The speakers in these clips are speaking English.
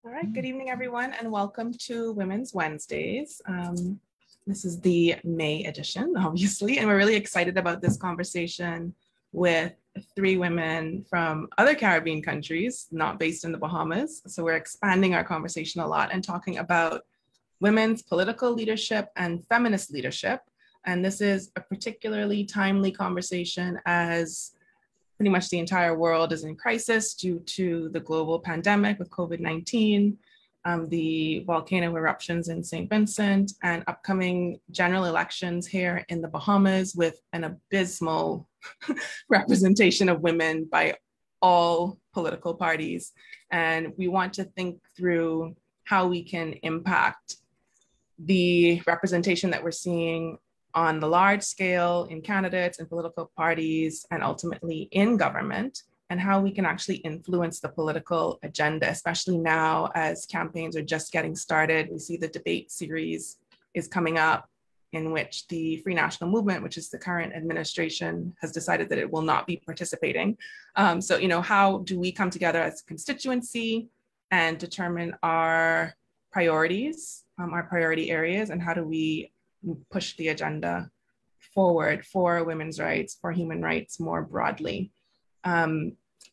All right, good evening, everyone, and welcome to Women's Wednesdays. This is the May edition, obviously, and we're really excited about this conversation with three women from other Caribbean countries, not based in the Bahamas. So we're expanding our conversation a lot and talking about women's political leadership and feminist leadership. And this is a particularly timely conversation as pretty much the entire world is in crisis due to the global pandemic with COVID-19, the volcano eruptions in St. Vincent, and upcoming general elections here in the Bahamas with an abysmal representation of women by all political parties. And we want to think through how we can impact the representation that we're seeing on the large scale in candidates and political parties and ultimately in government, and how we can actually influence the political agenda, especially now as campaigns are just getting started. We see the debate series is coming up in which the Free National Movement, which is the current administration, has decided that it will not be participating. So, how do we come together as a constituency and determine our priorities, our priority areas, and how do we push the agenda forward for women's rights, for human rights more broadly.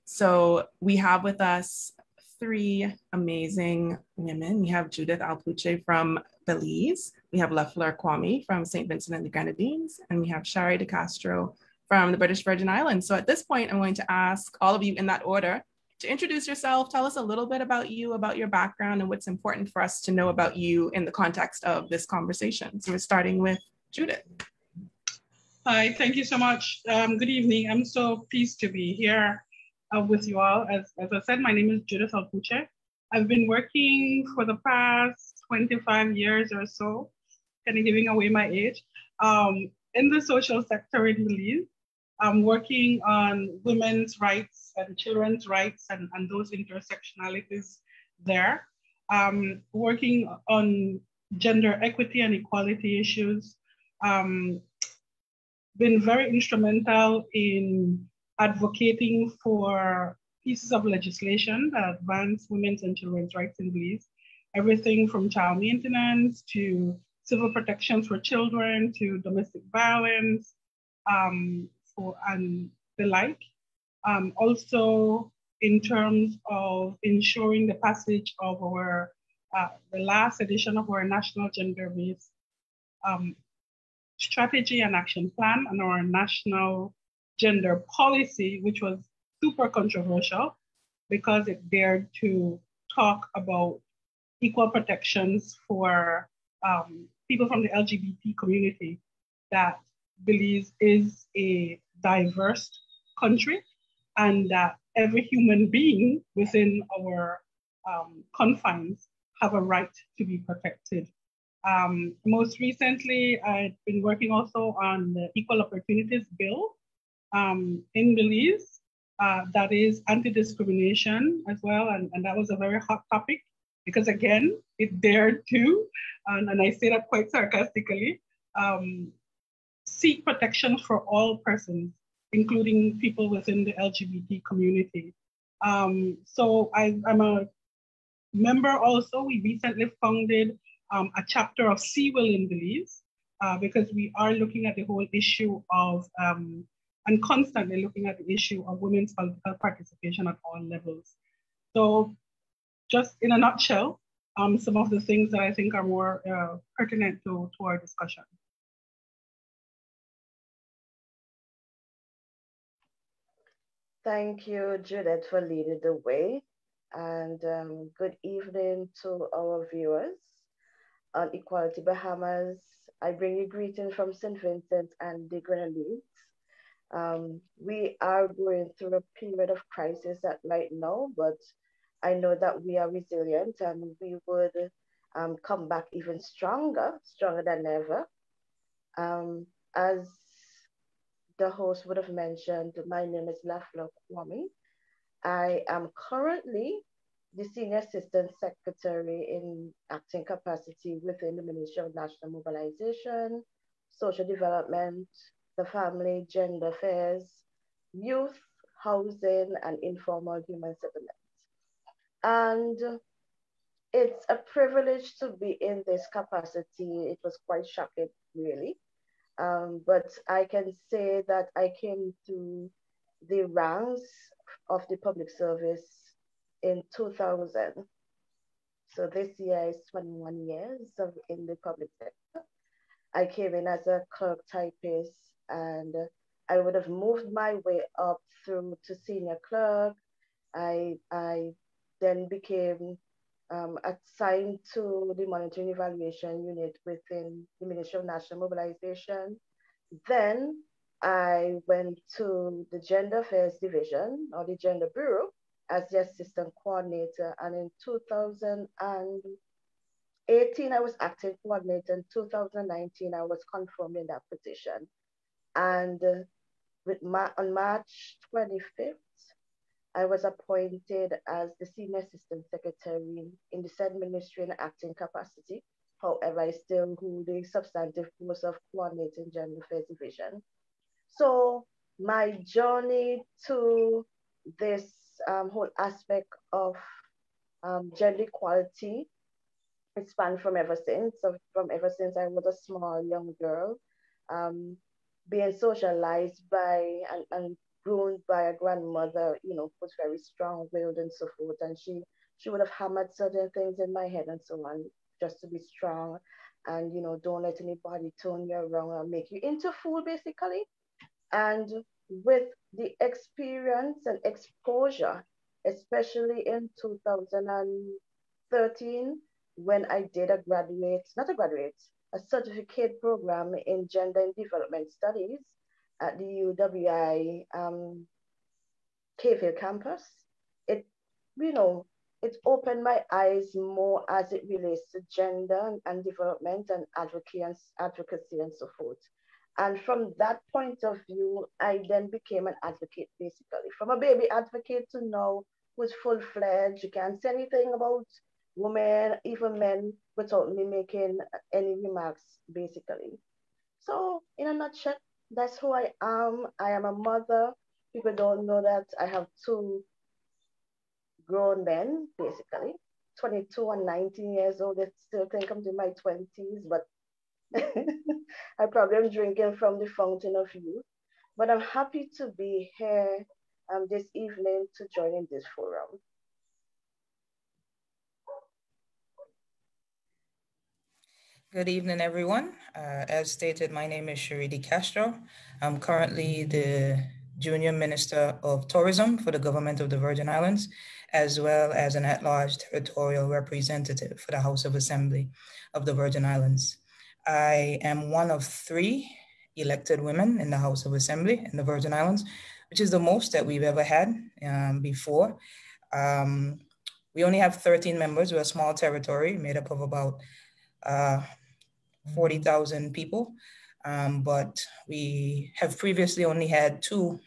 So we have with us three amazing women. We have Judith Alpuche from Belize. We have Fleur Quammie from St. Vincent and the Grenadines. And we have Sharie de Castro from the British Virgin Islands. So at this point, I'm going to ask all of you in that order to introduce yourself, tell us a little bit about you, about your background, and what's important for us to know about you in the context of this conversation. So we're starting with Judith. Hi, thank you so much. Good evening. I'm so pleased to be here with you all. As I said, my name is Judith Alpuche. I've been working for the past 25 years or so, kind of giving away my age, in the social sector in Belize. I'm working on women's rights and children's rights and those intersectionalities there. Working on gender equity and equality issues. Been very instrumental in advocating for pieces of legislation that advance women's and children's rights in Belize. Everything from child maintenance to civil protections for children to domestic violence, and the like. Also, in terms of ensuring the passage of our, the last edition of our national gender-based strategy and action plan and our national gender policy, which was super controversial because it dared to talk about equal protections for people from the LGBT community, that Belize is a diverse country and that every human being within our confines have a right to be protected. Most recently, I've been working also on the Equal Opportunities Bill in Belize. That is anti-discrimination as well, and that was a very hot topic because again, it dared to, and I say that quite sarcastically, seek protection for all persons, including people within the LGBT community. So I'm a member also. We recently founded a chapter of CWIL in Belize because we are looking at the whole issue of, and constantly looking at the issue of women's political participation at all levels. So just in a nutshell, some of the things that I think are more pertinent to our discussion. Thank you, Judith, for leading the way. And good evening to our viewers on Equality Bahamas. I bring you greetings from St. Vincent and the Grenadines. We are going through a period of crisis right now, but I know that we are resilient and we would come back even stronger than ever. As the host would have mentioned, my name is Fleur Quammie. I am currently the Senior Assistant Secretary in acting capacity within the Ministry of National Mobilization, Social Development, the Family, Gender Affairs, Youth, Housing, and Informal Human Settlement. And it's a privilege to be in this capacity. It was quite shocking, really. But I can say that I came to the ranks of the public service in 2000. So this year is 21 years in the public sector. I came in as a clerk typist, and I would have moved my way up through to senior clerk. I then became assigned to the monitoring evaluation unit within the Ministry of National Mobilization. Then I went to the Gender Affairs Division or the Gender Bureau as the assistant coordinator. And in 2018, I was acting coordinator. In 2019, I was confirmed in that position. And on March 25th, I was appointed as the Senior Assistant Secretary in the said ministry in acting capacity. However, I still hold the substantive post of coordinating Gender Affairs Division. So my journey to this whole aspect of gender equality, it spanned from ever since. So from ever since I was a small young girl, being socialized by and groomed by a grandmother, you know, who was very strong-willed and so forth. And she would have hammered certain things in my head and so on, just to be strong and, you know, don't let anybody turn you around and make you into a fool, basically. And with the experience and exposure, especially in 2013, when I did a certificate program in gender and development studies at the UWI Cave campus, it, you know, it opened my eyes more as it relates to gender and development and advocacy and so forth. And from that point of view, I then became an advocate, basically. From a baby advocate to now, who's full-fledged. You can't say anything about women, even men, without me making any remarks, basically. So, in a nutshell, that's who I am. I am a mother. People don't know that I have two grown men, basically, 22 and 19 years old. They still think I'm in my 20s, but I probably am drinking from the fountain of youth. But I'm happy to be here this evening to join in this forum. Good evening, everyone. As stated, my name is Sharie de Castro. I'm currently the Junior Minister of Tourism for the Government of the Virgin Islands, as well as an at-large territorial representative for the House of Assembly of the Virgin Islands. I am one of 3 elected women in the House of Assembly in the Virgin Islands, which is the most that we've ever had before. We only have 13 members. We're a small territory made up of about 40,000 people, but we have previously only had 2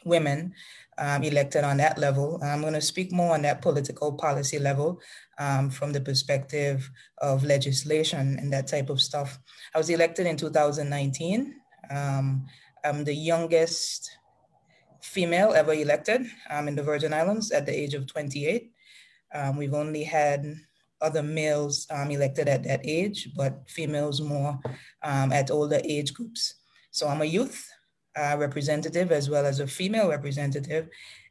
women elected on that level. I'm going to speak more on that political policy level from the perspective of legislation and that type of stuff. I was elected in 2019. I'm the youngest female ever elected in the Virgin Islands at the age of 28. We've only had other males elected at that age, but females more at older age groups. So I'm a youth representative as well as a female representative,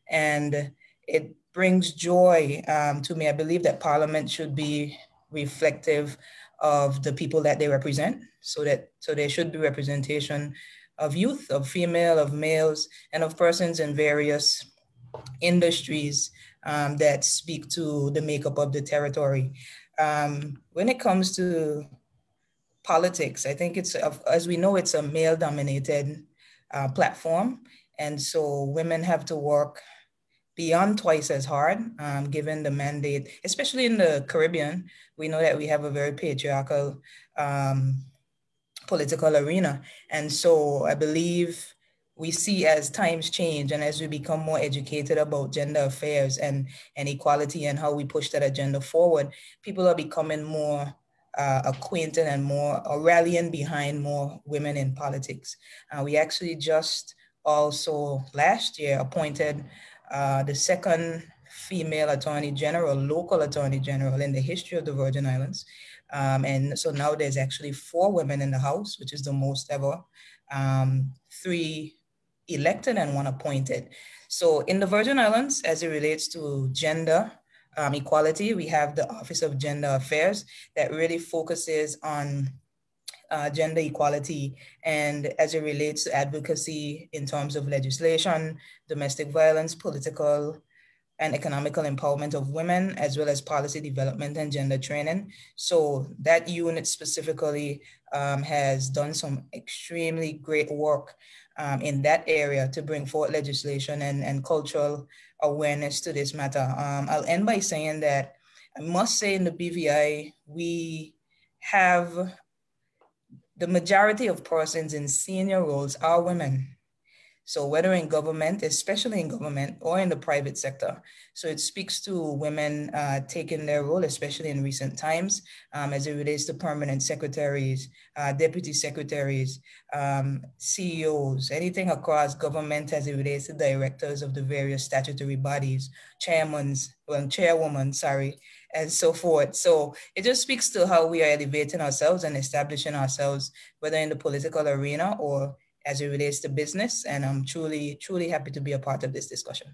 and it brings joy to me. I believe that Parliament should be reflective of the people that they represent, so there should be representation of youth, of female, of males, and of persons in various industries that speak to the makeup of the territory. When it comes to politics, I think it's, as we know, it's a male-dominated platform. And so women have to work beyond twice as hard, given the mandate, especially in the Caribbean. We know that we have a very patriarchal political arena. And so I believe we see as times change and as we become more educated about gender affairs and equality and how we push that agenda forward, people are becoming more acquainted and more rallying behind more women in politics. We actually just also last year appointed the second female attorney general, local attorney general in the history of the Virgin Islands. And so now there's actually 4 women in the House, which is the most ever, 3 elected and 1 appointed. So in the Virgin Islands, as it relates to gender equality, we have the Office of Gender Affairs that really focuses on gender equality, and as it relates to advocacy in terms of legislation, domestic violence, political and economical empowerment of women, as well as policy development and gender training. So that unit specifically has done some extremely great work in that area to bring forth legislation and cultural awareness to this matter. I'll end by saying that I must say in the BVI, we have the majority of persons in senior roles are women. So whether in government, especially in government, or in the private sector. So it speaks to women taking their role, especially in recent times, as it relates to permanent secretaries, deputy secretaries, CEOs, anything across government as it relates to directors of the various statutory bodies, chairwomen, and so forth. So it just speaks to how we are elevating ourselves and establishing ourselves, whether in the political arena or as it relates to business. And I'm truly, truly happy to be a part of this discussion.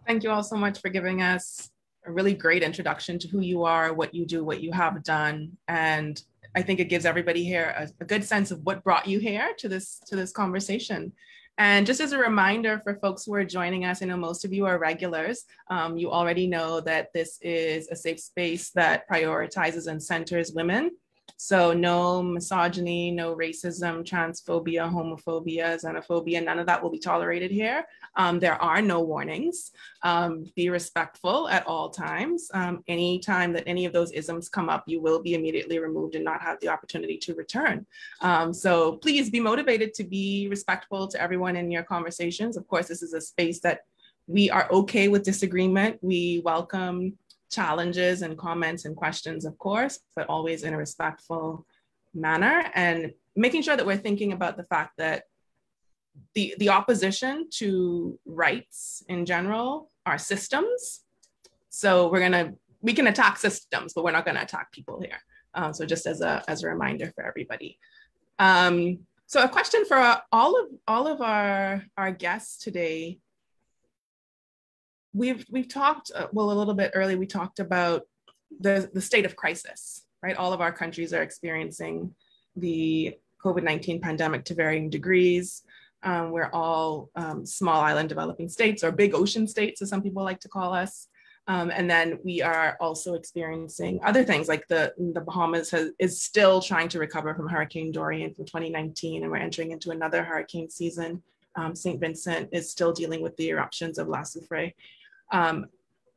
Thank you all so much for giving us a really great introduction to who you are, what you do, what you have done. And I think it gives everybody here a good sense of what brought you here to this conversation. And just as a reminder for folks who are joining us, I know most of you are regulars. You already know that this is a safe space that prioritizes and centers women. So no misogyny, no racism, transphobia, homophobia, xenophobia, none of that will be tolerated here. There are no warnings. Be respectful at all times. Anytime that any of those isms come up, you will be immediately removed and not have the opportunity to return. So please be motivated to be respectful to everyone in your conversations. Of course, this is a space that we are okay with disagreement. We welcome challenges and comments and questions, of course, but always in a respectful manner, and making sure that we're thinking about the fact that the opposition to rights in general are systems. So we can attack systems, but we're not going to attack people here. So just as a reminder for everybody. So a question for all of our guests today. We've talked, well, a little bit earlier, we talked about the state of crisis, right? All of our countries are experiencing the COVID-19 pandemic to varying degrees. We're all small island developing states, or big ocean states, as some people like to call us. And then we are also experiencing other things, like the Bahamas is still trying to recover from Hurricane Dorian from 2019, and we're entering into another hurricane season. St. Vincent is still dealing with the eruptions of La Soufrière.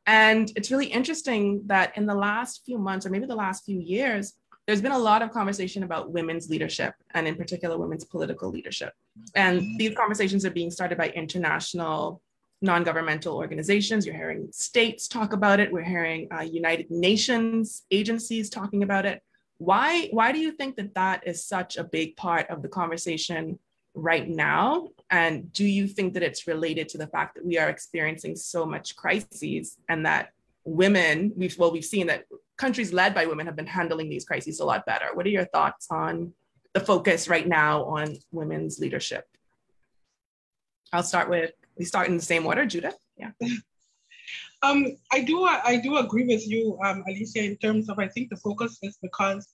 And it's really interesting that in the last few months, or maybe the last few years, there's been a lot of conversation about women's leadership, and in particular, women's political leadership. And these conversations are being started by international non-governmental organizations. You're hearing states talk about it. We're hearing United Nations agencies talking about it. Why do you think that is such a big part of the conversation right now? And do you think that it's related to the fact that we are experiencing so much crises, and that women, we've seen that countries led by women have been handling these crises a lot better? What are your thoughts on the focus right now on women's leadership? We start in the same order, Judith. Yeah. I do agree with you, Alicia, in terms of, I think the focus is because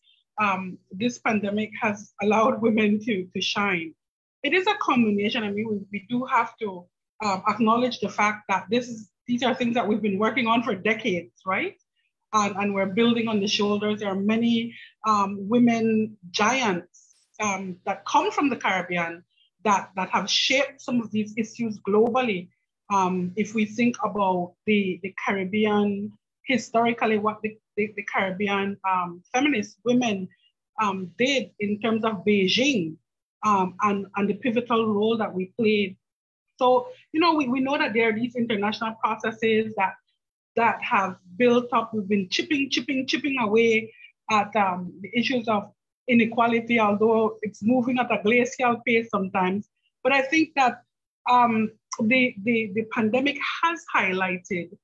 this pandemic has allowed women to shine. It is a combination. I mean, we do have to acknowledge the fact that these are things that we've been working on for decades, right? And we're building on the shoulders. There are many women giants that come from the Caribbean that have shaped some of these issues globally. If we think about the Caribbean, historically, what the Caribbean feminist women did in terms of Beijing, and the pivotal role that we played. So, we know that there are these international processes that have built up. We've been chipping away at the issues of inequality, although it's moving at a glacial pace sometimes. But I think that the pandemic has highlighted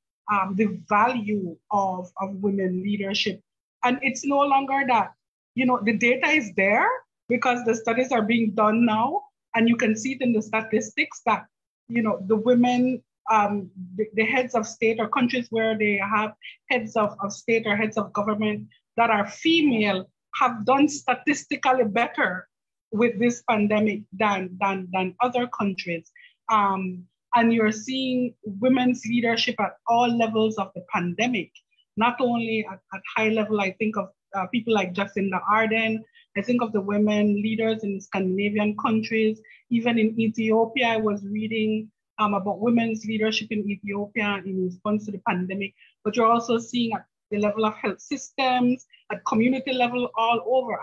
the value of women leadership. And it's no longer that, the data is there because the studies are being done now, and you can see it in the statistics that, the women, the heads of state or countries where they have heads of state or heads of government that are female have done statistically better with this pandemic than other countries. And you're seeing women's leadership at all levels of the pandemic, not only at high level. I think of people like Jacinda Ardern. I think of the women leaders in Scandinavian countries. Even in Ethiopia, I was reading about women's leadership in Ethiopia in response to the pandemic. But you're also seeing at the level of health systems, at community level, all over.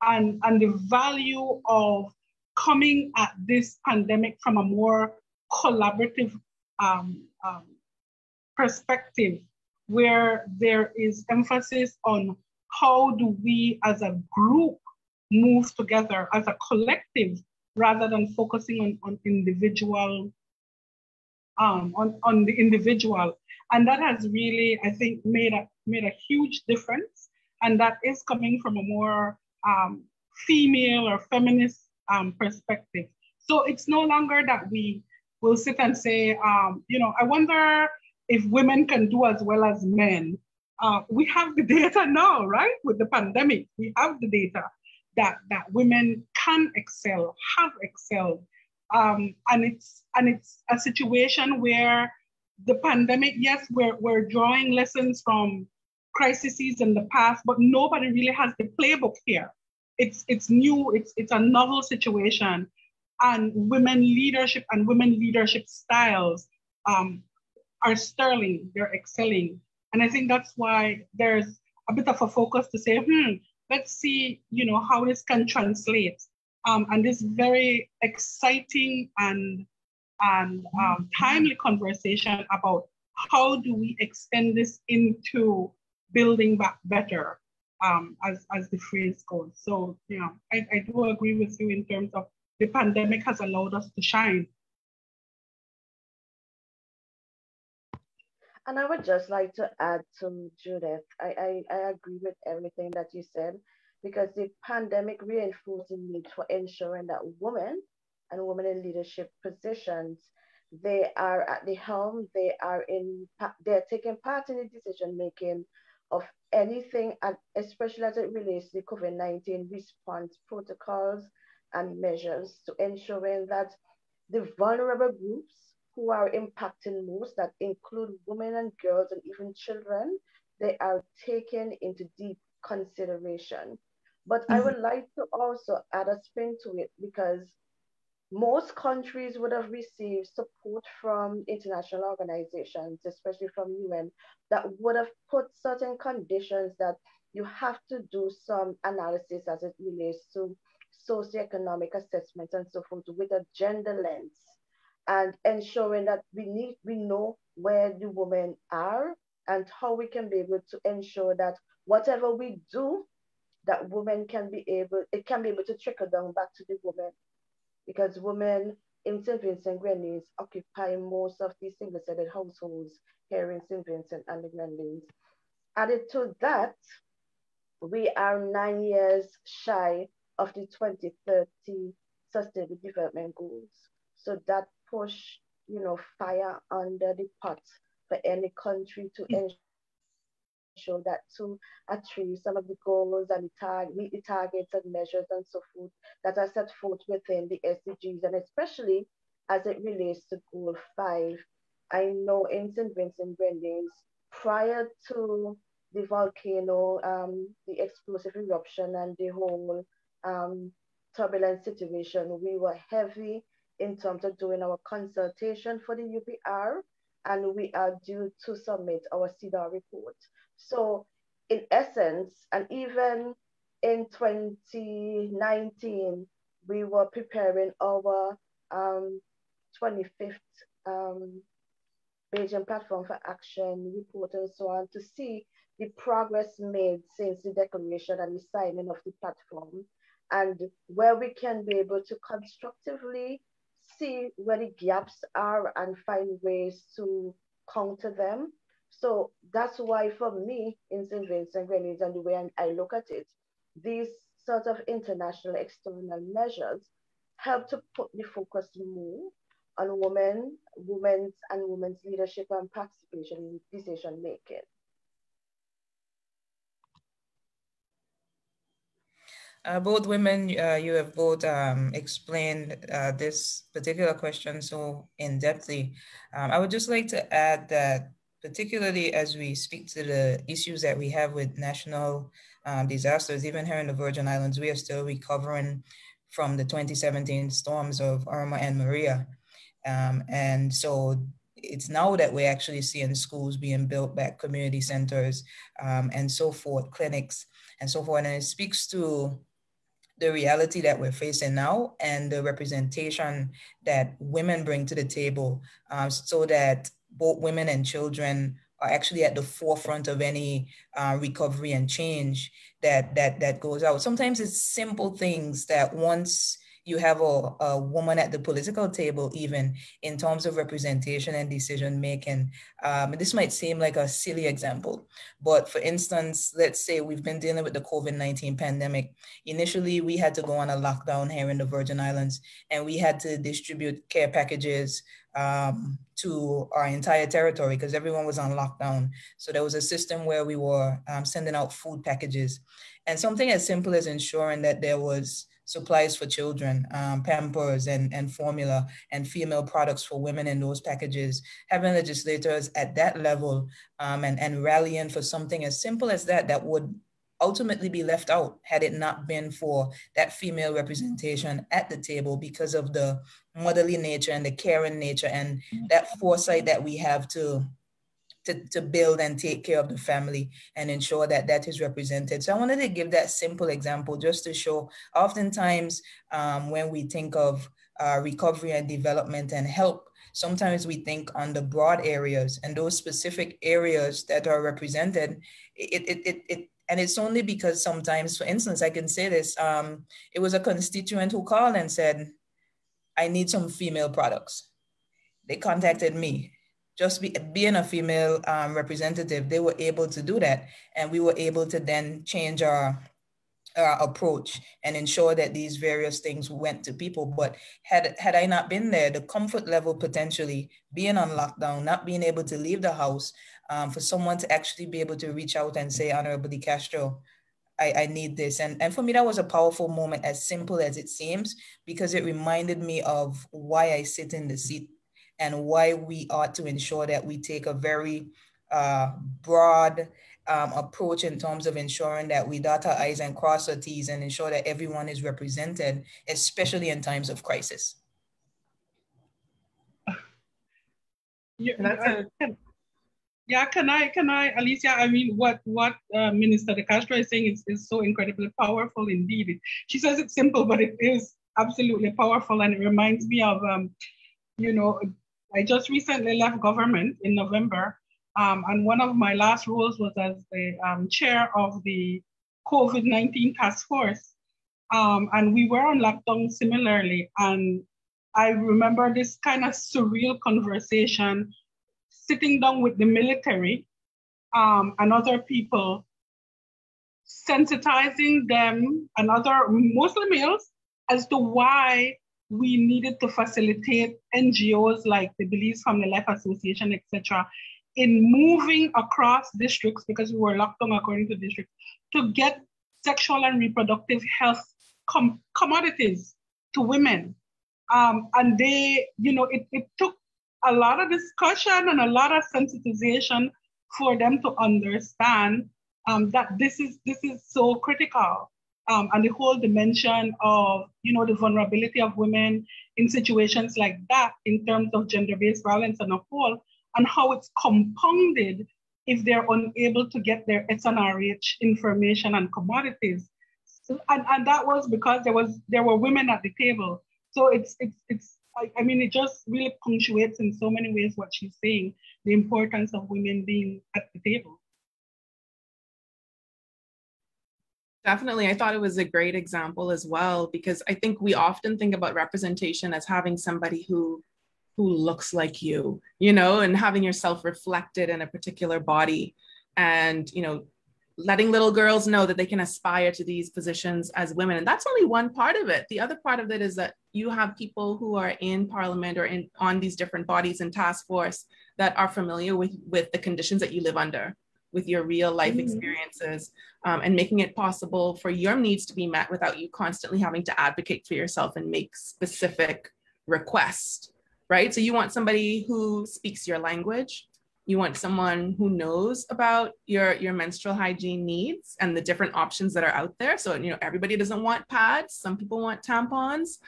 And the value of coming at this pandemic from a more collaborative perspective, where there is emphasis on how do we as a group move together as a collective, rather than focusing on individual, on the individual. And that has really, I think, made a huge difference. And that is coming from a more female or feminist perspective. So it's no longer that we will sit and say, I wonder if women can do as well as men. We have the data now, right? With the pandemic, we have the data that women can excel, have excelled. And it's a situation where the pandemic, yes, we're drawing lessons from crises in the past, but nobody really has the playbook here. It's new, it's a novel situation, and women leadership and women leadership styles are sterling, they're excelling. And I think that's why there's a bit of a focus to say, let's see, how this can translate. And this very exciting and timely conversation about how do we extend this into building back better, as the phrase goes. So, I do agree with you in terms of the pandemic has allowed us to shine. And I would just like to add to Judith. I agree with everything that you said, because the pandemic reinforced the need for ensuring that women and women in leadership positions, they are at the helm, they're taking part in the decision making of anything, and especially as it relates to the COVID-19 response protocols and measures, to ensuring that the vulnerable groups who are impacted most, that include women and girls and even children, they are taken into deep consideration. But I would like to also add a spin to it, because most countries would have received support from international organizations, especially from UN, that would have put certain conditions that you have to do some analysis as it relates to socioeconomic assessments and so forth with a gender lens, and ensuring that we know where the women are and how we can be able to ensure that whatever we do, that women can be able to trickle down back to the women, because women in St. Vincent Grenadines occupy most of the single-sided households here in St. Vincent and the Grenadines. Added to that, we are 9 years shy of the 2030 Sustainable Development Goals. So that push, fire under the pot for any country to ensure that to achieve some of the goals and meet the targets and measures and so forth that are set forth within the SDGs, and especially as it relates to Goal 5. I know in St. Vincent Grenadines, prior to the volcano, the explosive eruption and the whole turbulent situation, we were heavy in terms of doing our consultation for the UPR, and we are due to submit our CEDAR report. So in essence, and even in 2019, we were preparing our 25th Beijing Platform for Action report and so on, to see the progress made since the declaration and the signing of the platform, and where we can be able to constructively see where the gaps are and find ways to counter them. So that's why for me in St. Vincent Grenadines and the way I look at it, these sort of international external measures help to put the focus more on women's leadership and participation in decision making. Both women, you have both explained this particular question so in-depthly. I would just like to add that particularly as we speak to the issues that we have with national disasters, even here in the Virgin Islands, we are still recovering from the 2017 storms of Irma and Maria. And so it's now that we're actually seeing schools being built back, community centers, and so forth, clinics, and so forth. And it speaks to the reality that we're facing now and the representation that women bring to the table, so that both women and children are actually at the forefront of any recovery and change that goes out. Sometimes it's simple things that once you have a woman at the political table, even in terms of representation and decision making. This might seem like a silly example, but for instance, let's say we've been dealing with the COVID-19 pandemic. Initially, we had to go on a lockdown here in the Virgin Islands, and we had to distribute care packages to our entire territory because everyone was on lockdown. So there was a system where we were sending out food packages, and something as simple as ensuring that there was supplies for children, Pampers and formula and female products for women in those packages, having legislators at that level and rallying for something as simple as that would ultimately be left out had it not been for that female representation at the table because of the motherly nature and the caring nature and that foresight that we have to build and take care of the family and ensure that that is represented. So I wanted to give that simple example just to show oftentimes when we think of recovery and development and help, sometimes we think on the broad areas and those specific areas that are represented. And it's only because sometimes, for instance, I can say this, it was a constituent who called and said, I need some female products. They contacted me. Just being a female representative, they were able to do that. And we were able to then change our approach and ensure that these various things went to people. But had I not been there, the comfort level potentially being on lockdown, not being able to leave the house, for someone to actually be able to reach out and say, Honorable De Castro, I need this. And for me, that was a powerful moment, as simple as it seems, because it reminded me of why I sit in the seat and why we ought to ensure that we take a very broad approach in terms of ensuring that we dot our I's and cross our T's and ensure that everyone is represented, especially in times of crisis. Can I, Alicia? I mean, what Minister De Castro is saying is so incredibly powerful indeed. She says it's simple, but it is absolutely powerful, and it reminds me of, I just recently left government in November, and one of my last roles was as the chair of the COVID-19 task force, and we were on lockdown similarly, and I remember this kind of surreal conversation sitting down with the military and other people, sensitizing them and other mostly males as to why we needed to facilitate NGOs like the Belize Family Life Association, etc., in moving across districts, because we were locked down according to districts, to get sexual and reproductive health commodities to women. And they, it took a lot of discussion and a lot of sensitization for them to understand that this is so critical. And the whole dimension of, the vulnerability of women in situations like that in terms of gender-based violence and a whole, and how it's compounded if they're unable to get their SNRH information and commodities. So, and that was because there were women at the table. So it just really punctuates in so many ways what she's saying, the importance of women being at the table. Definitely. I thought it was a great example as well, because I think we often think about representation as having somebody who looks like you know, and having yourself reflected in a particular body, and, you know, letting little girls know that they can aspire to these positions as women. And that's only one part of it. The other part of it is that you have people who are in parliament or on these different bodies and task force that are familiar with the conditions that you live under, with your real life experiences, and making it possible for your needs to be met without you constantly having to advocate for yourself and make specific requests, right? So you want somebody who speaks your language. You want someone who knows about your menstrual hygiene needs and the different options that are out there. So, you know, everybody doesn't want pads. Some people want tampons.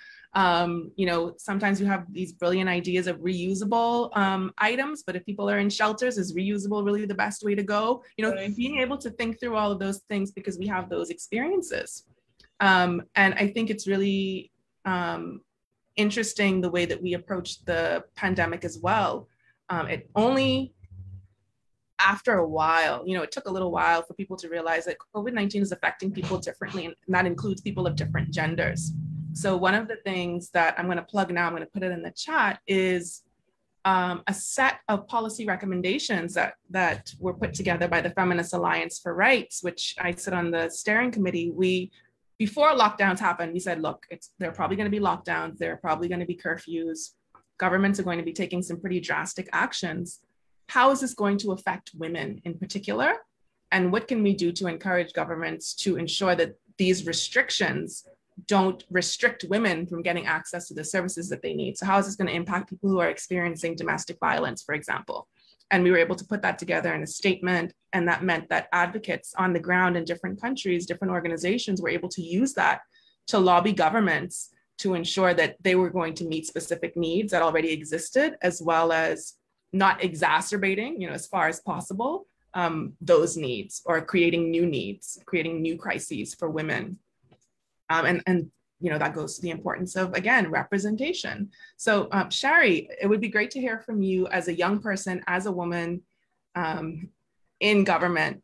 You know, sometimes you have these brilliant ideas of reusable items, but if people are in shelters, is reusable really the best way to go? You know, being able to think through all of those things because we have those experiences. And I think it's really interesting the way that we approached the pandemic as well. It only after a while, you know, it took a little while for people to realize that COVID-19 is affecting people differently, and that includes people of different genders. So one of the things that I'm going to plug now, I'm going to put it in the chat, is a set of policy recommendations that were put together by the Feminist Alliance for Rights, which I sit on the steering committee. Before lockdowns happened, we said, look, there are probably going to be lockdowns, there are probably going to be curfews, governments are going to be taking some pretty drastic actions. How is this going to affect women in particular? And what can we do to encourage governments to ensure that these restrictions don't restrict women from getting access to the services that they need? So how is this going to impact people who are experiencing domestic violence, for example? And we were able to put that together in a statement. And that meant that advocates on the ground in different countries, different organizations were able to use that to lobby governments to ensure that they were going to meet specific needs that already existed, as well as not exacerbating, you know, as far as possible, those needs, or creating new needs, creating new crises for women. And you know, that goes to the importance of, again, representation. So Sharie, it would be great to hear from you as a young person, as a woman in government.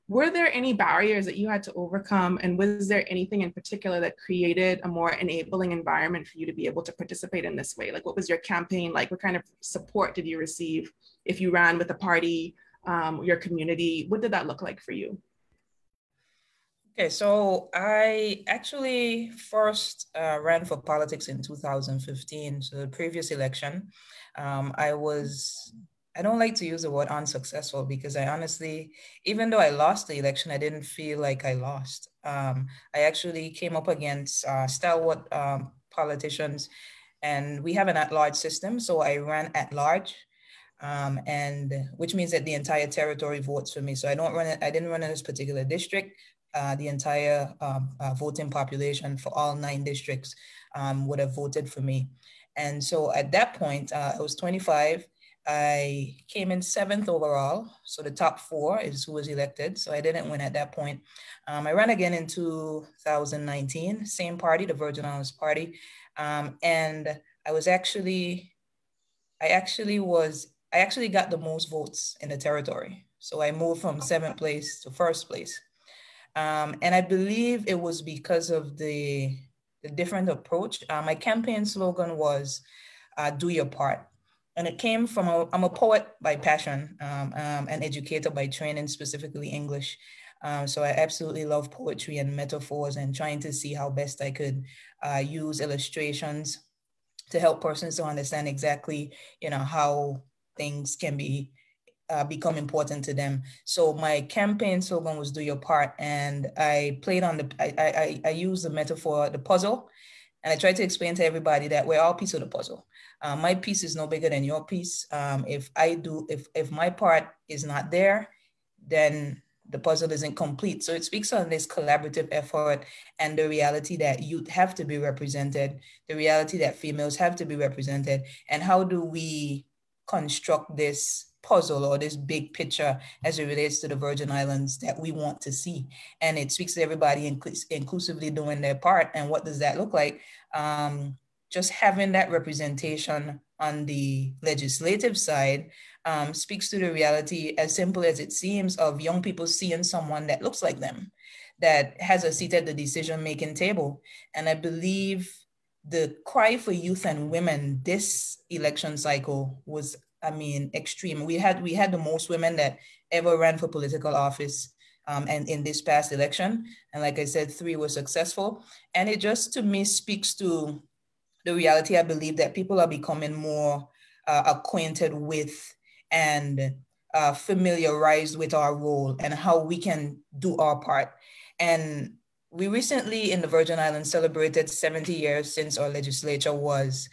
Were there any barriers that you had to overcome? And was there anything in particular that created a more enabling environment for you to be able to participate in this way? Like, what was your campaign like? What kind of support did you receive if you ran with a party, your community? What did that look like for you? Okay, so I actually first ran for politics in 2015, so the previous election. I don't like to use the word unsuccessful, because I honestly, even though I lost the election, I didn't feel like I lost. I actually came up against stalwart politicians, and we have an at-large system, so I ran at large. And which means that the entire territory votes for me. So I didn't run in this particular district. The entire voting population for all 9 districts would have voted for me. And so at that point, I was 25. I came in 7th overall. So the top 4 is who was elected. So I didn't win at that point. I ran again in 2019, same party, the Virgin Islands Party. And I actually got the most votes in the territory. So I moved from 7th place to 1st place. And I believe it was because of the different approach. My campaign slogan was, do your part. And it came from, I'm a poet by passion, an educator by training, specifically English. So I absolutely love poetry and metaphors, and trying to see how best I could use illustrations to help persons to understand exactly, you know, how things can be become important to them. So my campaign slogan was "Do your part," and I played on I used the metaphor, the puzzle, and I tried to explain to everybody that we're all piece of the puzzle. My piece is no bigger than your piece. If my part is not there, then the puzzle isn't complete. So it speaks on this collaborative effort and the reality that youth have to be represented, the reality that females have to be represented, and how do we construct this puzzle or this big picture as it relates to the Virgin Islands that we want to see. And it speaks to everybody inclusively doing their part. And what does that look like? Just having that representation on the legislative side speaks to the reality, as simple as it seems, of young people seeing someone that looks like them. that has a seat at the decision-making table. And I believe the cry for youth and women this election cycle was, I mean, extreme. We had the most women that ever ran for political office, and in this past election. And like I said, 3 were successful. And it just, to me, speaks to the reality, I believe, that people are becoming more acquainted with and familiarized with our role and how we can do our part. And we recently in the Virgin Islands celebrated 70 years since our legislature was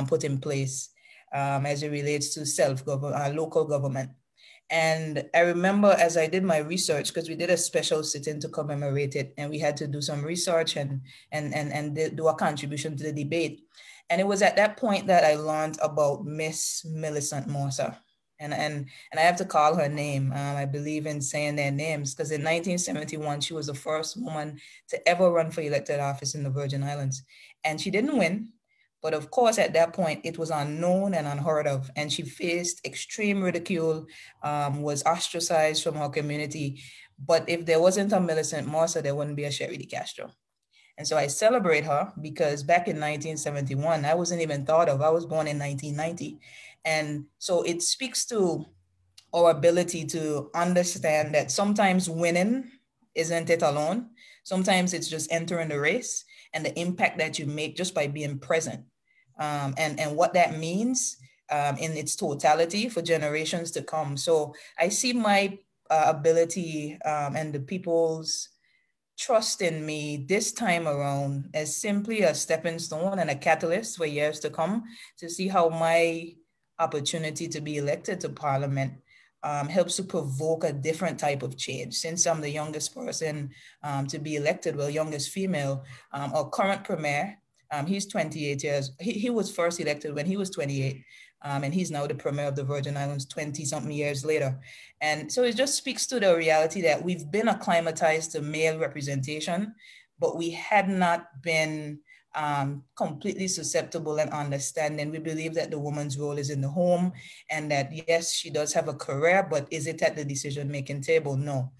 put in place as it relates to local government. And I remember as I did my research, because we did a special sit-in to commemorate it, and we had to do some research and do a contribution to the debate. And it was at that point that I learned about Miss Millicent Morsa. And I have to call her name. I believe in saying their names, because in 1971, she was the first woman to ever run for elected office in the Virgin Islands. And she didn't win. But of course, at that point, it was unknown and unheard of. And she faced extreme ridicule, was ostracized from her community. But if there wasn't a Millicent Morsa, there wouldn't be a Sharie de Castro. And so I celebrate her because back in 1971, I wasn't even thought of. I was born in 1990. And so it speaks to our ability to understand that sometimes winning isn't it alone. Sometimes it's just entering the race and the impact that you make just by being present, and what that means in its totality for generations to come. So I see my ability and the people's trust in me this time around as simply a stepping stone and a catalyst for years to come, to see how my opportunity to be elected to Parliament helps to provoke a different type of change. Since I'm the youngest person to be elected, well, youngest female, our current premier, he's 28 years. He was first elected when he was 28. And he's now the premier of the Virgin Islands 20 something years later. And so it just speaks to the reality that we've been acclimatized to male representation, but we had not been completely susceptible and understanding. We believe that the woman's role is in the home, and that yes, she does have a career, but is it at the decision-making table? No.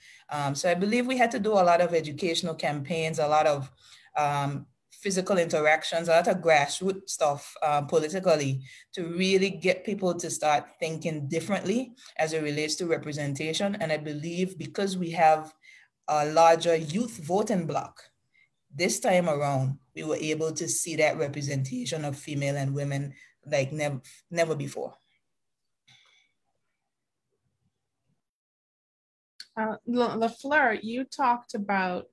So I believe we had to do a lot of educational campaigns, a lot of physical interactions, a lot of grassroots stuff politically, to really get people to start thinking differently as it relates to representation. And I believe because we have a larger youth voting bloc, this time around, we were able to see that representation of female and women like never before. Fleur, you talked about,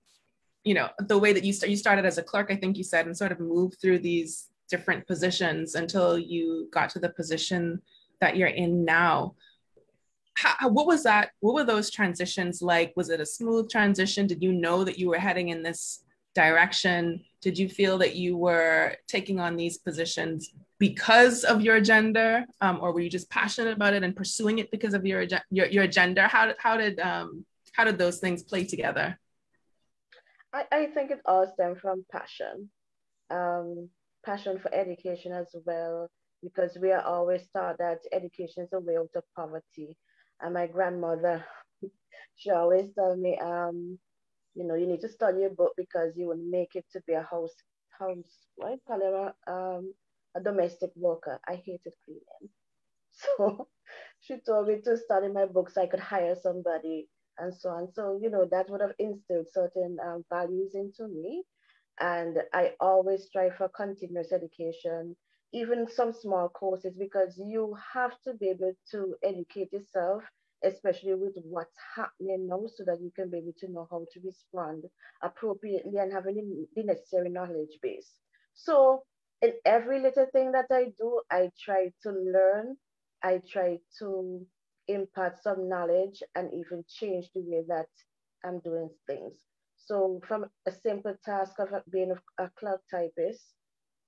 you know, the way that you started as a clerk, I think you said, and sort of moved through these different positions until you got to the position that you're in now. What was that? What were those transitions like? Was it a smooth transition? Did you know that you were heading in this direction? Did you feel that you were taking on these positions because of your gender, or were you just passionate about it and pursuing it because of your gender? How did those things play together? I think it all stems from passion, passion for education as well, because we are always taught that education is a way out of poverty. And my grandmother, she always told me, you know, you need to study a book because you will make it to be a what call it, a domestic worker. I hated cleaning. So she told me to study my book so I could hire somebody and so on. So, you know, that would have instilled certain values into me. And I always strive for continuous education, even some small courses, because you have to be able to educate yourself, especially with what's happening now, so that you can be able to know how to respond appropriately and having the necessary knowledge base. So in every little thing that I do, I try to learn, I try to impart some knowledge and even change the way that I'm doing things. So from a simple task of being a clerk typist,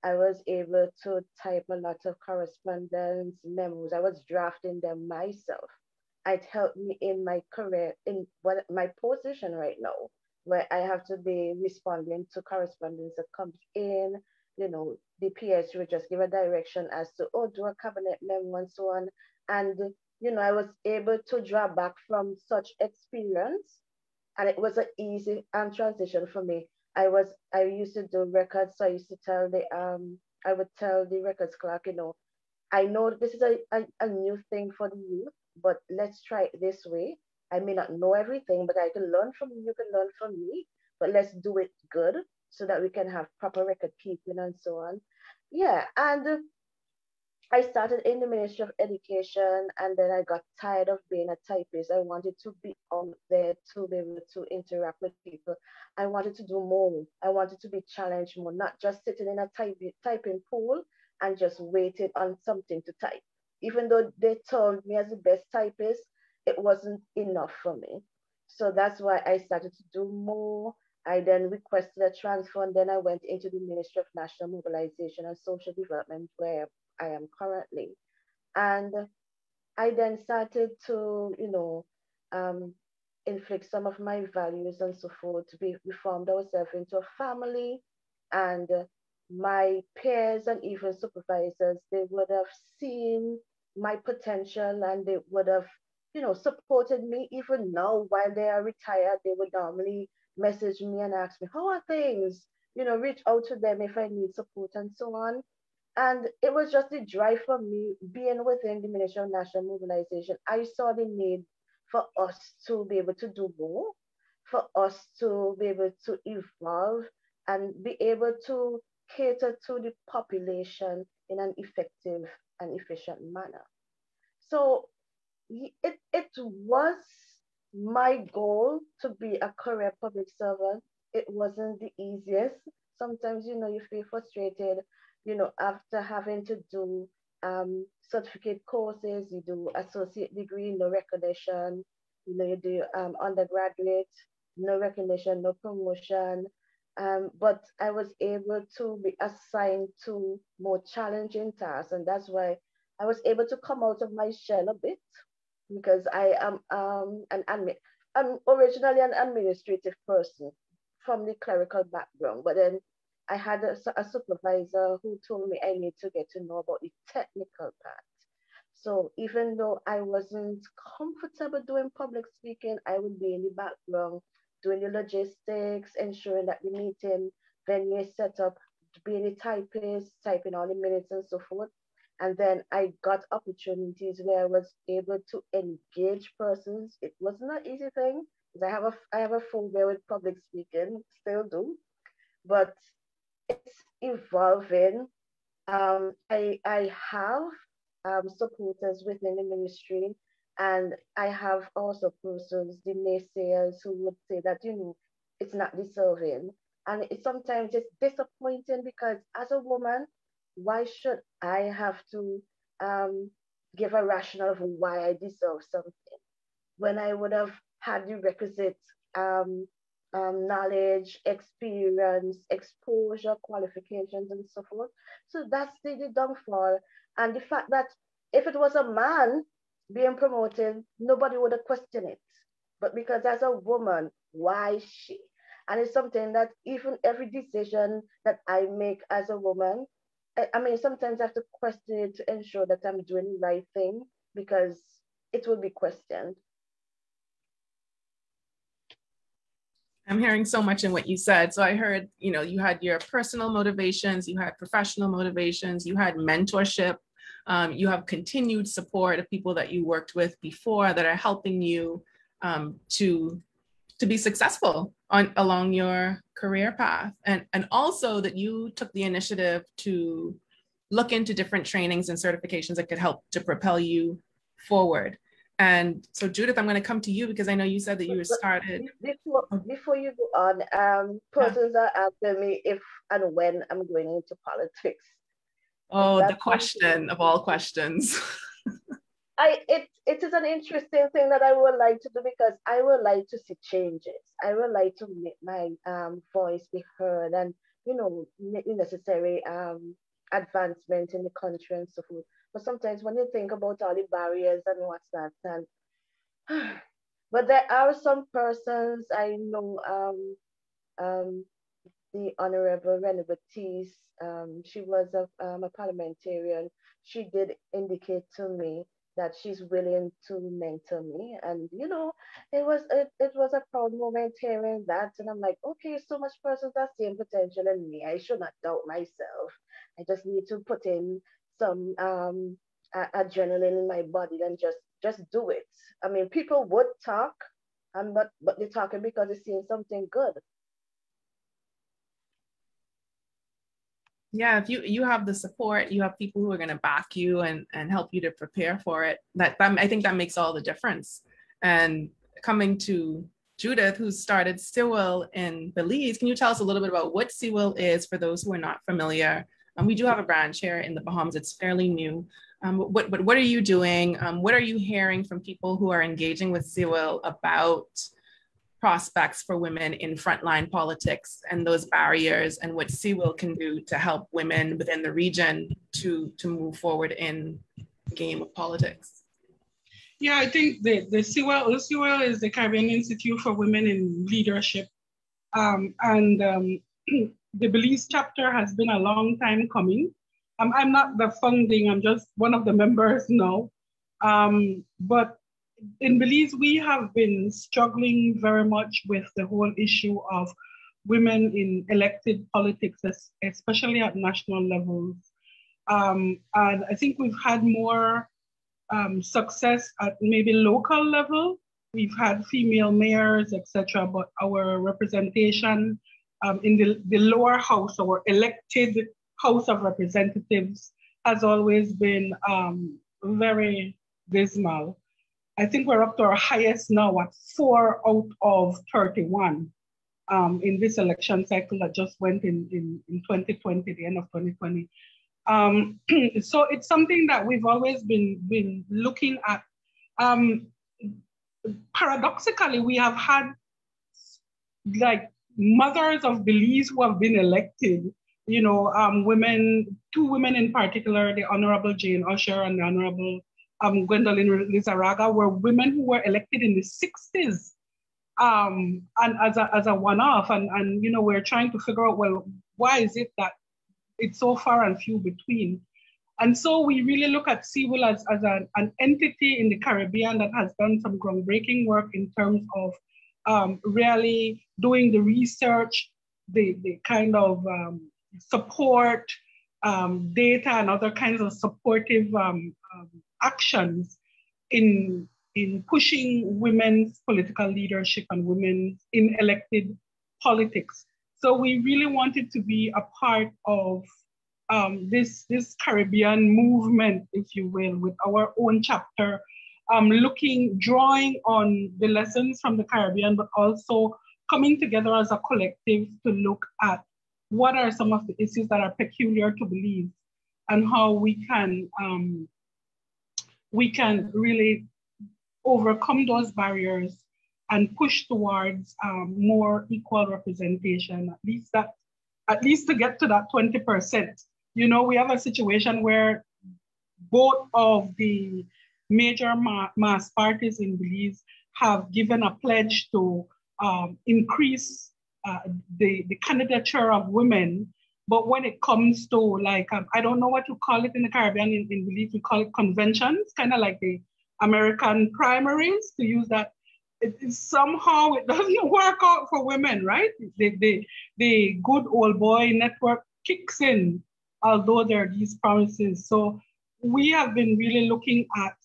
I was able to type a lot of correspondence, memos. I was drafting them myself. It helped me in my career, in my position right now, where I have to be responding to correspondence that comes in. You know, the PS would just give a direction as to, oh, do a cabinet memo and so on. And, you know, I was able to draw back from such experience and it was an easy transition for me. I used to do records, so I used to tell the I would tell the records clerk, you know, I know this is a new thing for the youth, but let's try it this way. I may not know everything, but I can learn from you, you can learn from me, but let's do it good so that we can have proper record keeping and so on. Yeah, and I started in the Ministry of Education, and then I got tired of being a typist. I wanted to be out there to be able to interact with people. I wanted to do more. I wanted to be challenged more, not just sitting in a typing pool and just waiting on something to type. Even though they told me as the best typist, it wasn't enough for me. So that's why I started to do more. I then requested a transfer, and then I went into the Ministry of National Mobilization and Social Development, where I am currently. And I then started to, you know, inflict some of my values and so forth. We formed ourselves into a family, and my peers and even supervisors, they would have seen my potential, and they would have, you know, supported me. Even now, while they are retired, they would normally message me and ask me, how are things? You know, reach out to them if I need support and so on. And it was just the drive for me being within the Ministry of National Mobilization. I saw the need for us to be able to do more, for us to be able to evolve and be able to cater to the population in an effective and efficient manner. So it was my goal to be a career public servant. It wasn't the easiest. Sometimes, you know, you feel frustrated, you know, after having to do certificate courses, you do associate degree, no recognition, you know, you do undergraduate, no recognition, no promotion. But I was able to be assigned to more challenging tasks, and that's why I was able to come out of my shell a bit, because I am I'm originally an administrative person from the clerical background, but then I had a supervisor who told me I need to get to know about the technical part. So even though I wasn't comfortable doing public speaking, I would be in the background doing the logistics, ensuring that the meeting venue is set up, being a typist, typing all the minutes and so forth. And then I got opportunities where I was able to engage persons. It wasn't an easy thing because I have a phobia with public speaking, still do, but it's evolving. I have supporters within the ministry, and I have also persons, the naysayers, who would say that, you know, it's not deserving. And it sometimes it's disappointing because as a woman, why should I have to give a rationale of why I deserve something when I would have had the requisite um, knowledge, experience, exposure, qualifications, and so forth. So that's the downfall. And the fact that if it was a man being promoted, nobody would have questioned it. But because as a woman, why she? And it's something that even every decision that I make as a woman, I mean, sometimes I have to question it to ensure that I'm doing the right thing because it will be questioned. I'm hearing so much in what you said. So I heard, you know, you had your personal motivations, you had professional motivations, you had mentorship, you have continued support of people that you worked with before that are helping you to be successful along your career path. And also that you took the initiative to look into different trainings and certifications that could help to propel you forward. And so Judith, I'm going to come to you because I know you said that you started. Before you go on, persons are asking me if and when I'm going into politics. Oh, the question of all questions. It is an interesting thing that I would like to do because I would like to see changes. I would like to make my voice be heard and, you know, make the necessary advancement in the country and so forth. But sometimes when you think about all the barriers and what's that, and but there are some persons I know, the Honorable Renee Batiste, she was a parliamentarian. She did indicate to me that she's willing to mentor me. And you know, it was a proud moment hearing that. And I'm like, okay, so much persons that same potential in me. I should not doubt myself. I just need to put in some adrenaline in my body and just do it. I mean, people would talk, but they're talking because they're seeing something good. Yeah, if you have the support, you have people who are going to back you and help you to prepare for it. That I think that makes all the difference. And coming to Judith, who started CIWIL in Belize, can you tell us a little bit about what CIWIL is for those who are not familiar? We do have a branch here in the Bahamas. It's fairly new. What are you doing? What are you hearing from people who are engaging with CIWIL about prospects for women in frontline politics and those barriers, and what CIWIL can do to help women within the region to move forward in the game of politics? Yeah, I think the CIWIL is the Caribbean Institute for Women in Leadership. The Belize chapter has been a long time coming. I'm not the founding, I'm just one of the members now. But in Belize, we have been struggling very much with the whole issue of women in elected politics, especially at national levels. And I think we've had more success at maybe local level. We've had female mayors, etc., but our representation in the lower house, our elected House of Representatives, has always been very dismal. I think we're up to our highest now at 4 out of 31 in this election cycle that just went in 2020, the end of 2020. So it's something that we've always been looking at. Paradoxically, we have had like mothers of Belize who have been elected, you know, two women in particular, the Honorable Jane Usher and the Honorable Gwendolyn Lizarraga, were women who were elected in the 60s and as a one-off. And you know, we're trying to figure out, well, why is it that it's so far and few between? And so we really look at CIWIL as an entity in the Caribbean that has done some groundbreaking work in terms of really doing the research, the kind of support, data and other kinds of supportive actions in pushing women's political leadership and women in elected politics. So we really wanted to be a part of this Caribbean movement, if you will, with our own chapter, drawing on the lessons from the Caribbean, but also coming together as a collective to look at what are some of the issues that are peculiar to Belize and how we can really overcome those barriers and push towards more equal representation, at least to get to that 20%. You know, we have a situation where both of the major mass parties in Belize have given a pledge to increase the candidature of women. But when it comes to like, I don't know what to call it in the Caribbean, in Belize, we call it conventions, kind of like the American primaries, to use that. Somehow it doesn't work out for women, right? The good old boy network kicks in, although there are these promises. So we have been really looking at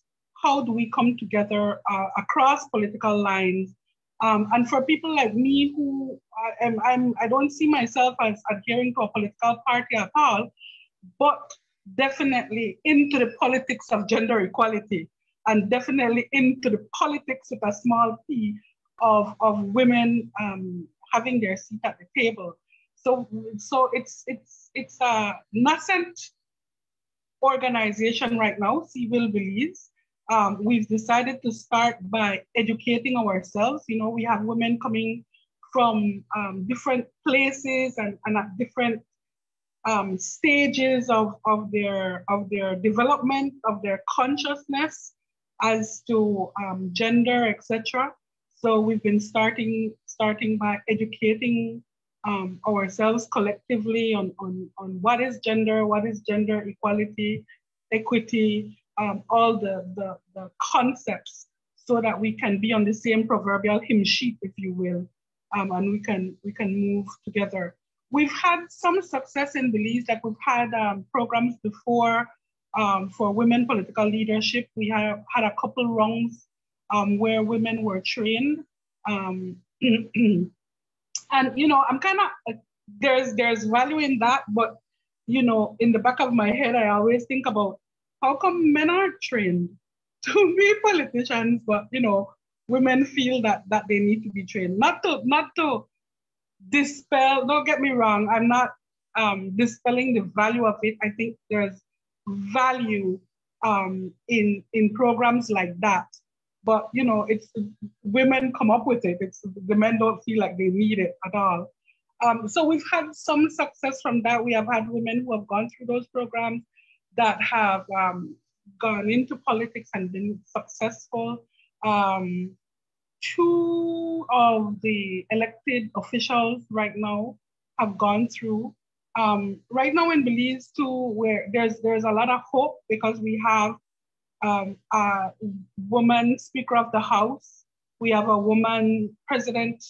how do we come together across political lines. And for people like me who I don't see myself as adhering to a political party at all, but definitely into the politics of gender equality, and definitely into the politics with a small p of women having their seat at the table. So it's a nascent organization right now, CIWIL Belize. We've decided to start by educating ourselves. You know, we have women coming from different places and at different stages of their development, of their consciousness as to gender, etc. So we've been starting by educating ourselves collectively on what is gender equality, equity, all the concepts so that we can be on the same proverbial hymn sheet, if you will, and we can move together. We've had some success in Belize. Like we've had programs before for women political leadership. We have had a couple rounds where women were trained. And I'm kind of there's value in that, but in the back of my head, I always think about how come men are trained to be politicians, but women feel that they need to be trained. Not to dispel. Don't get me wrong. I'm not dispelling the value of it. I think there's value in programs like that. But it's women come up with it. It's the men don't feel like they need it at all. So we've had some success from that. We have had women who have gone through those programs that have gone into politics and been successful. Two of the elected officials right now have gone through. Right now in Belize too, where there's a lot of hope because we have a woman Speaker of the House. We have a woman President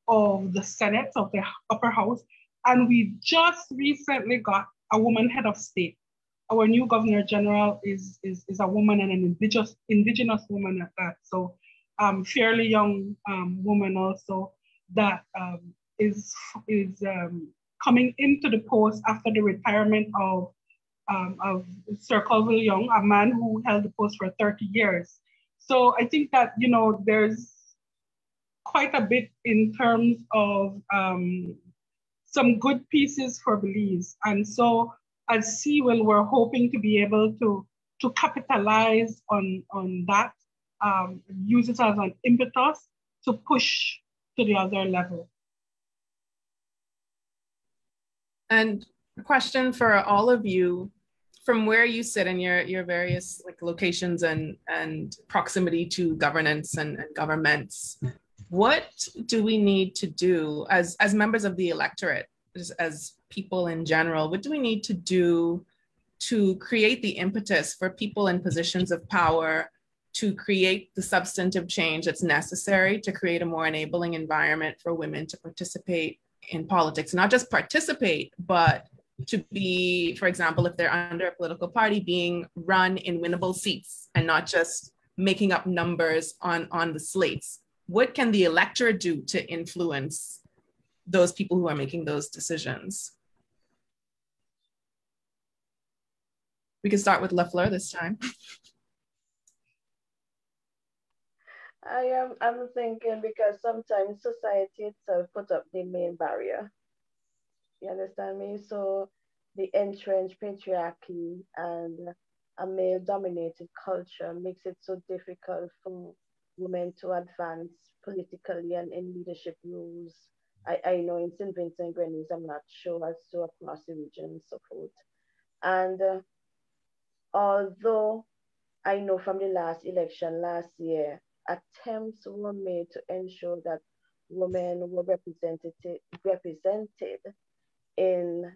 of the Senate, of the upper house. And we just recently got a woman head of state. Our new Governor General is a woman and an indigenous woman at that. So fairly young woman also that is coming into the post after the retirement of Sir Colville Young, a man who held the post for 30 years. So I think that, there's quite a bit in terms of some good pieces for Belize. And so as CWIL, we're hoping to be able to capitalize on that, use it as an impetus to push to the other level. And a question for all of you, from where you sit in your various locations and proximity to governance and governments, what do we need to do as members of the electorate, as people in general? What do we need to do to create the impetus for people in positions of power to create the substantive change that's necessary to create a more enabling environment for women to participate in politics? Not just participate, but to be, for example, if they're under a political party, being run in winnable seats and not just making up numbers on the slates. What can the electorate do to influence those people who are making those decisions? We can start with Fleur this time. I'm thinking because sometimes society itself put up the main barrier. You understand me? So the entrenched patriarchy and a male-dominated culture makes it so difficult for women to advance politically and in leadership roles. I know in St. Vincent and Grenadines, I'm not sure as to across the region and so forth. And although I know from the last election last year, attempts were made to ensure that women were represented in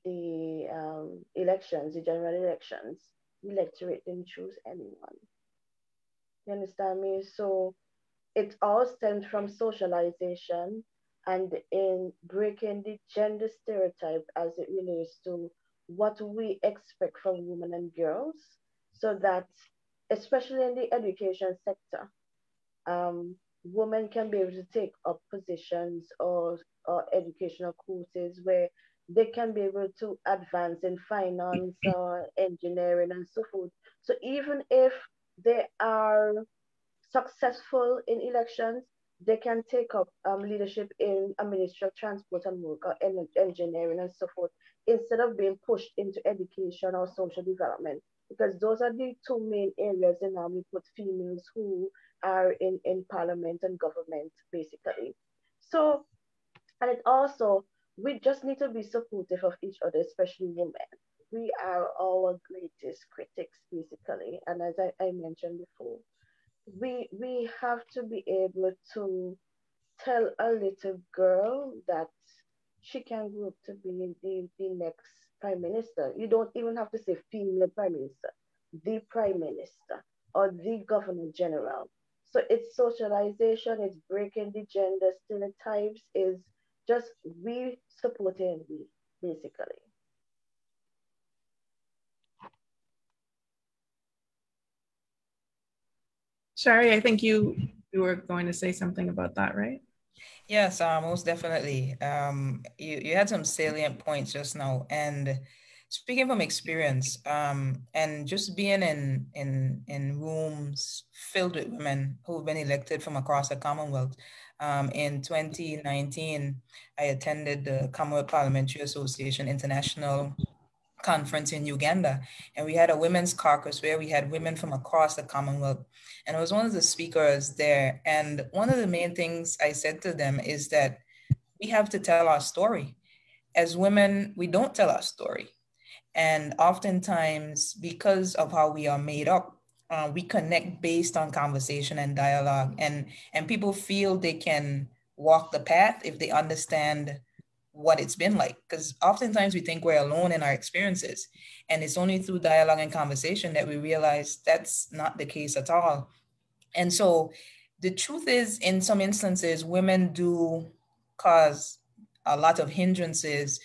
the elections, the general elections. The electorate didn't choose anyone. You understand me? So it all stems from socialization and in breaking the gender stereotype as it relates to what we expect from women and girls, so that, especially in the education sector, women can be able to take up positions or educational courses where they can be able to advance in finance or engineering and so forth. So even if they are successful in elections, they can take up leadership in a Ministry of Transport and Work or engineering and so forth, instead of being pushed into education or social development, because those are the two main areas in how we put females who are in parliament and government, basically. So, and it also, we just need to be supportive of each other, especially women. We are our greatest critics, basically. And as I mentioned before, we have to be able to tell a little girl that she can grow up to be the next prime minister. You don't even have to say female prime minister, the prime minister or the governor general. So it's socialization, it's breaking the gender stereotypes, is just we supporting we, basically. Sharie, I think you were going to say something about that, right? Yes, most definitely. You had some salient points just now, and speaking from experience, and just being in rooms filled with women who've been elected from across the Commonwealth. In 2019, I attended the Commonwealth Parliamentary Association International Conference in Uganda, and we had a women's caucus where we had women from across the Commonwealth. And I was one of the speakers there. And one of the main things I said to them is that we have to tell our story. As women, we don't tell our story. And oftentimes, because of how we are made up, we connect based on conversation and dialogue. And people feel they can walk the path if they understand what it's been like. Because oftentimes we think we're alone in our experiences. And it's only through dialogue and conversation that we realize that's not the case at all. And so the truth is, in some instances, women do cause a lot of hindrances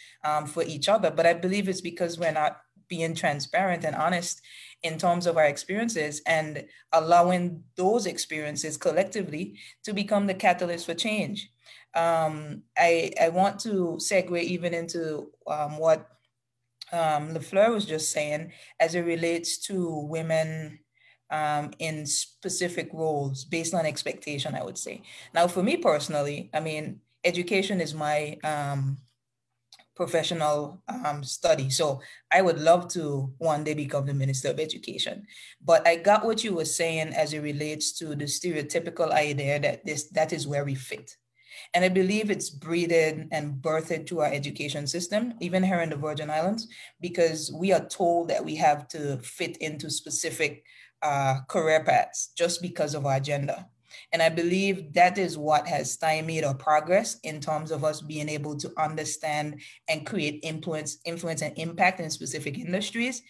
for each other. But I believe it's because we're not being transparent and honest in terms of our experiences and allowing those experiences collectively to become the catalyst for change. I want to segue even into what Fleur was just saying as it relates to women in specific roles based on expectation, I would say. Now, for me personally, I mean, education is my professional study. So I would love to one day become the Minister of Education. But I got what you were saying as it relates to the stereotypical idea that that is where we fit. And I believe it's breeded and birthed to our education system, even here in the Virgin Islands, because we are told that we have to fit into specific career paths just because of our gender. And I believe that is what has stymied our progress in terms of us being able to understand and create influence and impact in specific industries.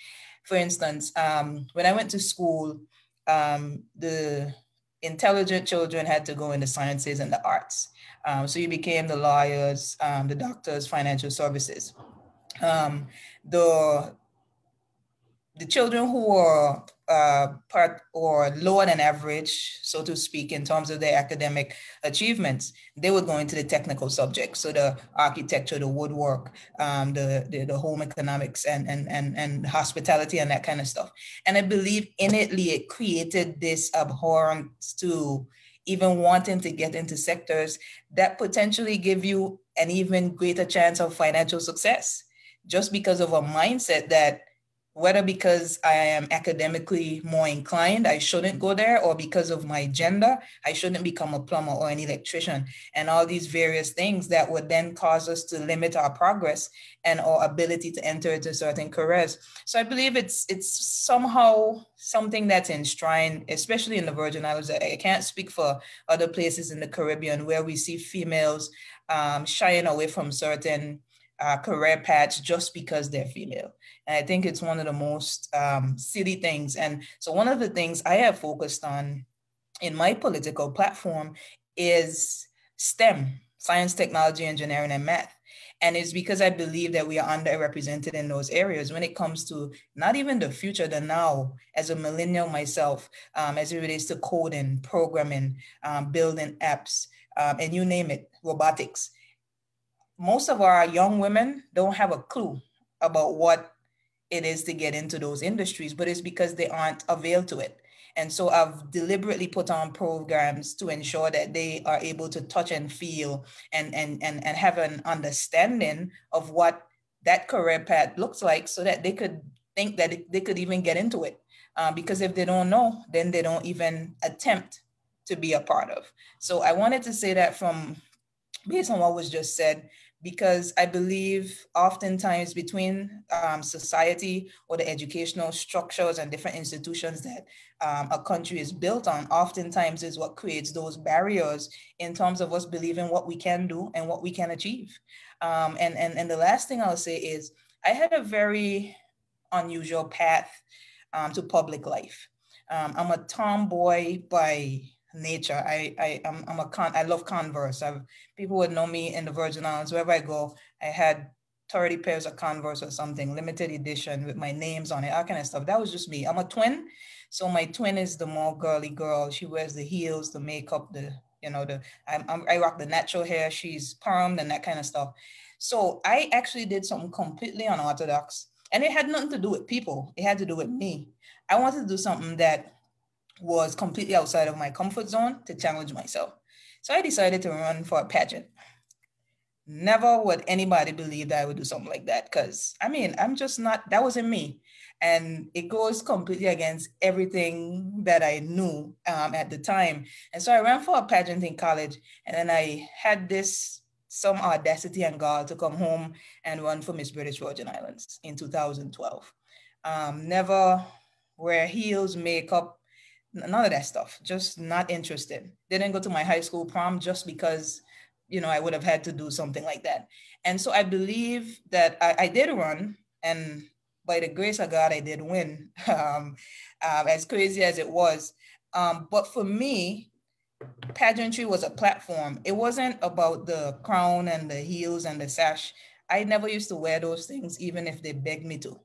For instance, when I went to school, the intelligent children had to go into sciences and the arts. So you became the lawyers, the doctors, financial services. The children who were part or lower than average, so to speak, in terms of their academic achievements, they would go into the technical subjects. So the architecture, the woodwork, the home economics and hospitality and that kind of stuff. And I believe innately it created this abhorrence to even wanting to get into sectors that potentially give you an even greater chance of financial success, just because of a mindset that whether because I am academically more inclined, I shouldn't go there, or because of my gender, I shouldn't become a plumber or an electrician, and all these various things that would then cause us to limit our progress and our ability to enter into certain careers. So I believe it's somehow something that's enshrined, especially in the Virgin Islands. I can't speak for other places in the Caribbean where we see females shying away from certain career paths just because they're female. And I think it's one of the most silly things. And so one of the things I have focused on in my political platform is STEM, science, technology, engineering, and math. And it's because I believe that we are underrepresented in those areas when it comes to not even the future, the now. As a millennial myself, as it relates to coding, programming, building apps, and you name it, robotics. Most of our young women don't have a clue about what it is to get into those industries, but it's because they aren't availed to it. And so I've deliberately put on programs to ensure that they are able to touch and feel and have an understanding of what that career path looks like, so that they could think that they could even get into it. Because if they don't know, then they don't even attempt to be a part of. So I wanted to say that based on what was just said, because I believe oftentimes between society or the educational structures and different institutions that a country is built on, oftentimes is what creates those barriers in terms of us believing what we can do and what we can achieve. And the last thing I'll say is, I had a very unusual path to public life. I'm a tomboy by nature. I love Converse. People would know me in the Virgin Islands. Wherever I go, I had 30 pairs of Converse or something, limited edition with my names on it, all kind of stuff. That was just me. I'm a twin. So my twin is the more girly girl. She wears the heels, the makeup, I rock the natural hair. She's permed and that kind of stuff. So I actually did something completely unorthodox, and it had nothing to do with people. It had to do with me. I wanted to do something that was completely outside of my comfort zone to challenge myself. So I decided to run for a pageant. Never would anybody believe that I would do something like that, because I'm just not, that wasn't me. And it goes completely against everything that I knew at the time. And so I ran for a pageant in college, and then I had some audacity and gall to come home and run for Miss British Virgin Islands in 2012. Never wear heels, makeup, none of that stuff, just not interested. Didn't go to my high school prom just because I would have had to do something like that. And so I believe that I did run, and by the grace of God, I did win, as crazy as it was. But for me, pageantry was a platform. It wasn't about the crown and the heels and the sash. I never used to wear those things, even if they begged me to.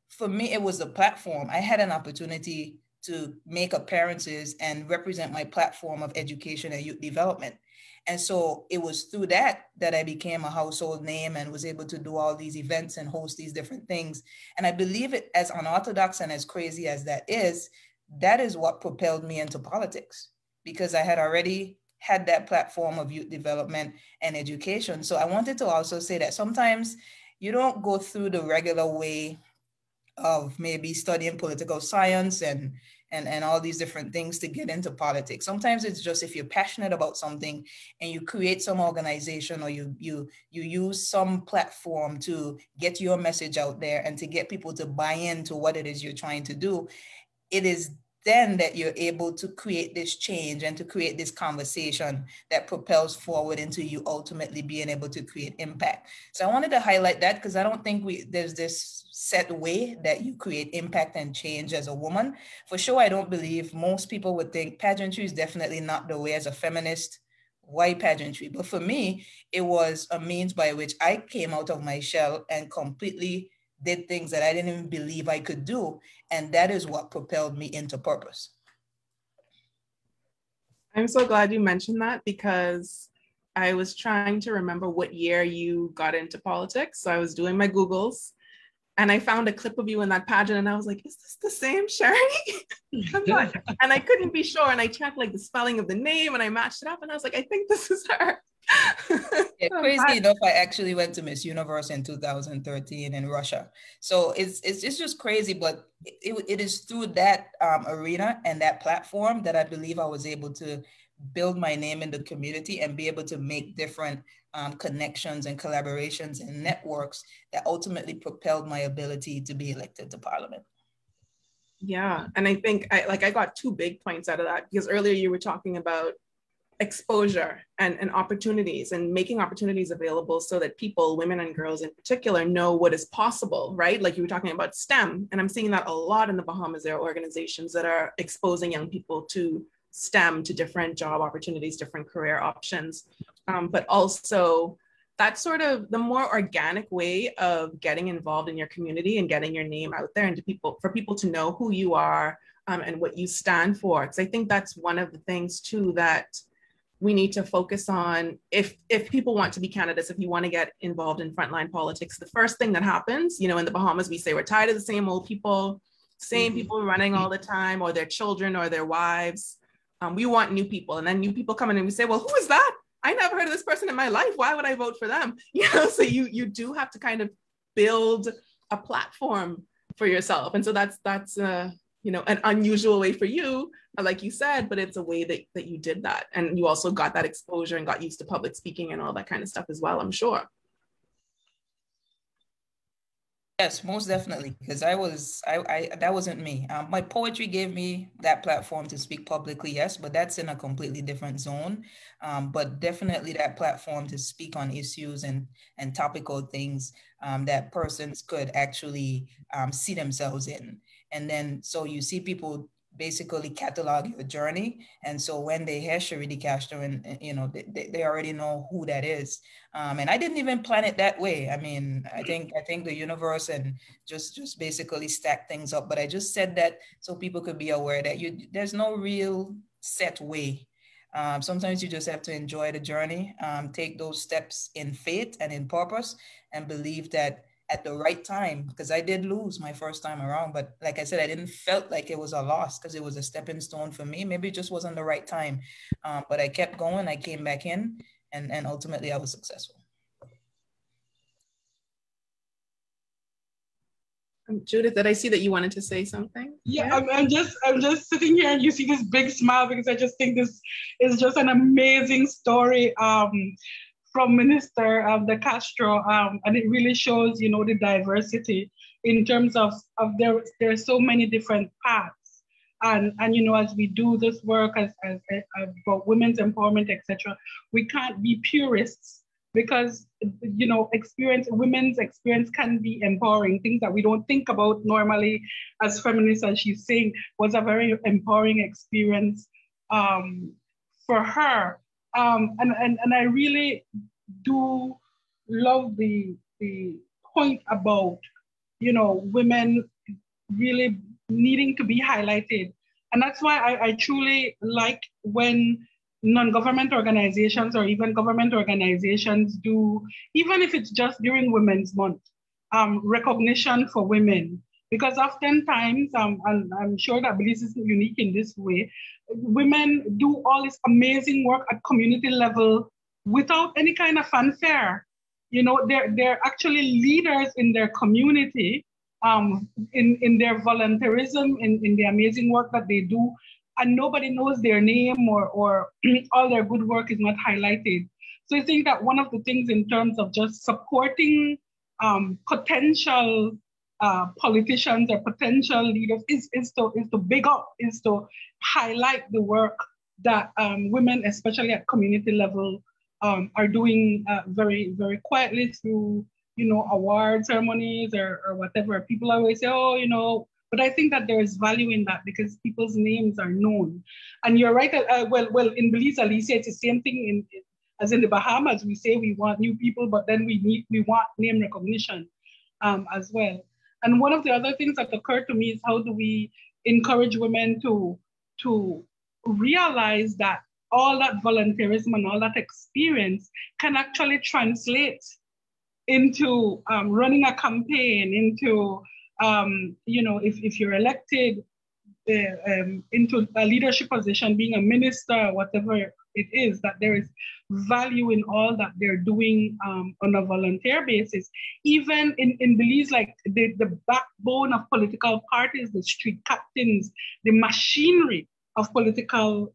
For me, it was a platform. I had an opportunity to make appearances and represent my platform of education and youth development. And so it was through that I became a household name and was able to do all these events and host these different things. And I believe it, as unorthodox and as crazy as that is what propelled me into politics, because I had already had that platform of youth development and education. So I wanted to also say that sometimes you don't go through the regular way of maybe studying political science and all these different things to get into politics. Sometimes it's just, if you're passionate about something and you create some organization, or you use some platform to get your message out there and to get people to buy into what it is you're trying to do, it is then that you're able to create this change and to create this conversation that propels forward into you ultimately being able to create impact. So I wanted to highlight that, because I don't think there's this set way that you create impact and change as a woman. For sure, I don't believe most people would think pageantry is definitely not the way as a feminist. Why pageantry? But for me, it was a means by which I came out of my shell and completely did things that I didn't even believe I could do. And that is what propelled me into purpose. I'm so glad you mentioned that, because I was trying to remember what year you got into politics. So I was doing my Googles, and I found a clip of you in that pageant, and I was like, is this the same Sharie? And I couldn't be sure. And I checked like the spelling of the name, and I matched it up, and I was like, I think this is her. Yeah, crazy enough, I actually went to Miss Universe in 2013 in Russia. So it's just crazy, but it is through that arena and that platform that I believe I was able to build my name in the community and be able to make different connections and collaborations and networks that ultimately propelled my ability to be elected to Parliament. Yeah, and I think I got two big points out of that, because earlier you were talking about exposure and opportunities, and making opportunities available so that people, women and girls in particular, know what is possible, right? Like you were talking about STEM, and I'm seeing that a lot in the Bahamas. There are organizations that are exposing young people to STEM, to different job opportunities, different career options, but also that's sort of the more organic way of getting involved in your community and getting your name out there, and for people to know who you are and what you stand for. Because I think that's one of the things too that we need to focus on. If people want to be candidates, if you want to get involved in frontline politics, the first thing that happens, in the Bahamas, we say we're tired of the same old people, people running all the time, or their children or their wives. We want new people. And then new people come in and we say, well, who is that? I never heard of this person in my life. Why would I vote for them? So you do have to kind of build a platform for yourself. And so that's an unusual way for you, like you said, but it's a way that you did that. And you also got that exposure and got used to public speaking and all that kind of stuff as well, I'm sure. Yes, most definitely, because I that wasn't me. My poetry gave me that platform to speak publicly, yes, but that's in a completely different zone. But definitely that platform to speak on issues and topical things that persons could actually see themselves in. And then so you see people basically catalog your journey, and so when they hear Sharie de Castro, and you know they already know who that is. And I didn't even plan it that way. I mean, I think the universe and just basically stack things up. But I just said that so people could be aware that there's no real set way. Sometimes you just have to enjoy the journey, take those steps in faith and in purpose, and believe that at the right time, because I did lose my first time around, but like I said, I didn't felt like it was a loss because it was a stepping stone for me. Maybe it just wasn't the right time, but I kept going. I came back in, and ultimately I was successful. Judith, did I see that you wanted to say something? Yeah, I'm just sitting here and you see this big smile because I just think this is just an amazing story from Minister de Castro, and it really shows, you know, the diversity in terms of there are so many different paths, and you know, as we do this work as about women's empowerment, etc., we can't be purists because, you know, women's experience can be empowering. Things that we don't think about normally as feminists, as she's saying, was a very empowering experience for her. And I really do love the point about, you know, women really needing to be highlighted. And that's why I truly like when non-government organizations or even government organizations do, even if it's just during Women's Month, recognition for women. Because oftentimes, and I'm sure that Belize is unique in this way, women do all this amazing work at community level without any kind of fanfare. You know, they're actually leaders in their community, in their volunteerism, in the amazing work that they do, and nobody knows their name or all their good work is not highlighted. So I think that one of the things in terms of just supporting potential politicians or potential leaders is to big up, is to highlight the work that women, especially at community level, are doing very, very quietly through, you know, award ceremonies or whatever. People always say, oh, you know, but I think that there is value in that because people's names are known. And you're right, well, in Belize, Alicia, it's the same thing as in the Bahamas. We say we want new people, but then we want name recognition as well. And one of the other things that occurred to me is how do we encourage women to realize that all that volunteerism and all that experience can actually translate into running a campaign, into, you know, if you're elected into a leadership position, being a minister, whatever it is, that there is value in all that they're doing on a volunteer basis. Even in Belize, like the backbone of political parties, the street captains, the machinery of political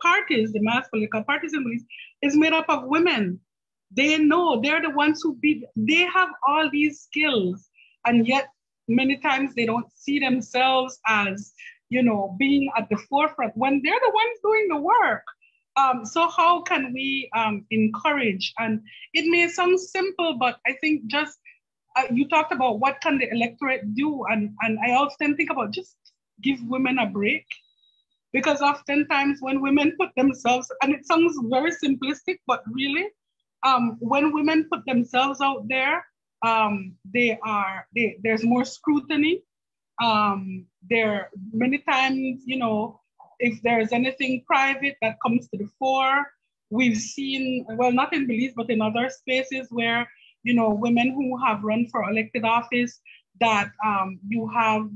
parties, the mass political parties in Belize is made up of women. They know, they're the ones they have all these skills, and yet many times they don't see themselves as, you know, being at the forefront when they're the ones doing the work. So how can we encourage? And it may sound simple, but I think just, you talked about what can the electorate do? And I often think about just give women a break. Because oftentimes when women put themselves, and it sounds very simplistic, but really, when women put themselves out there, there's more scrutiny. There many times, you know, if there's anything private that comes to the fore, we've seen, well, not in Belize, but in other spaces where, you know, women who have run for elected office, that you have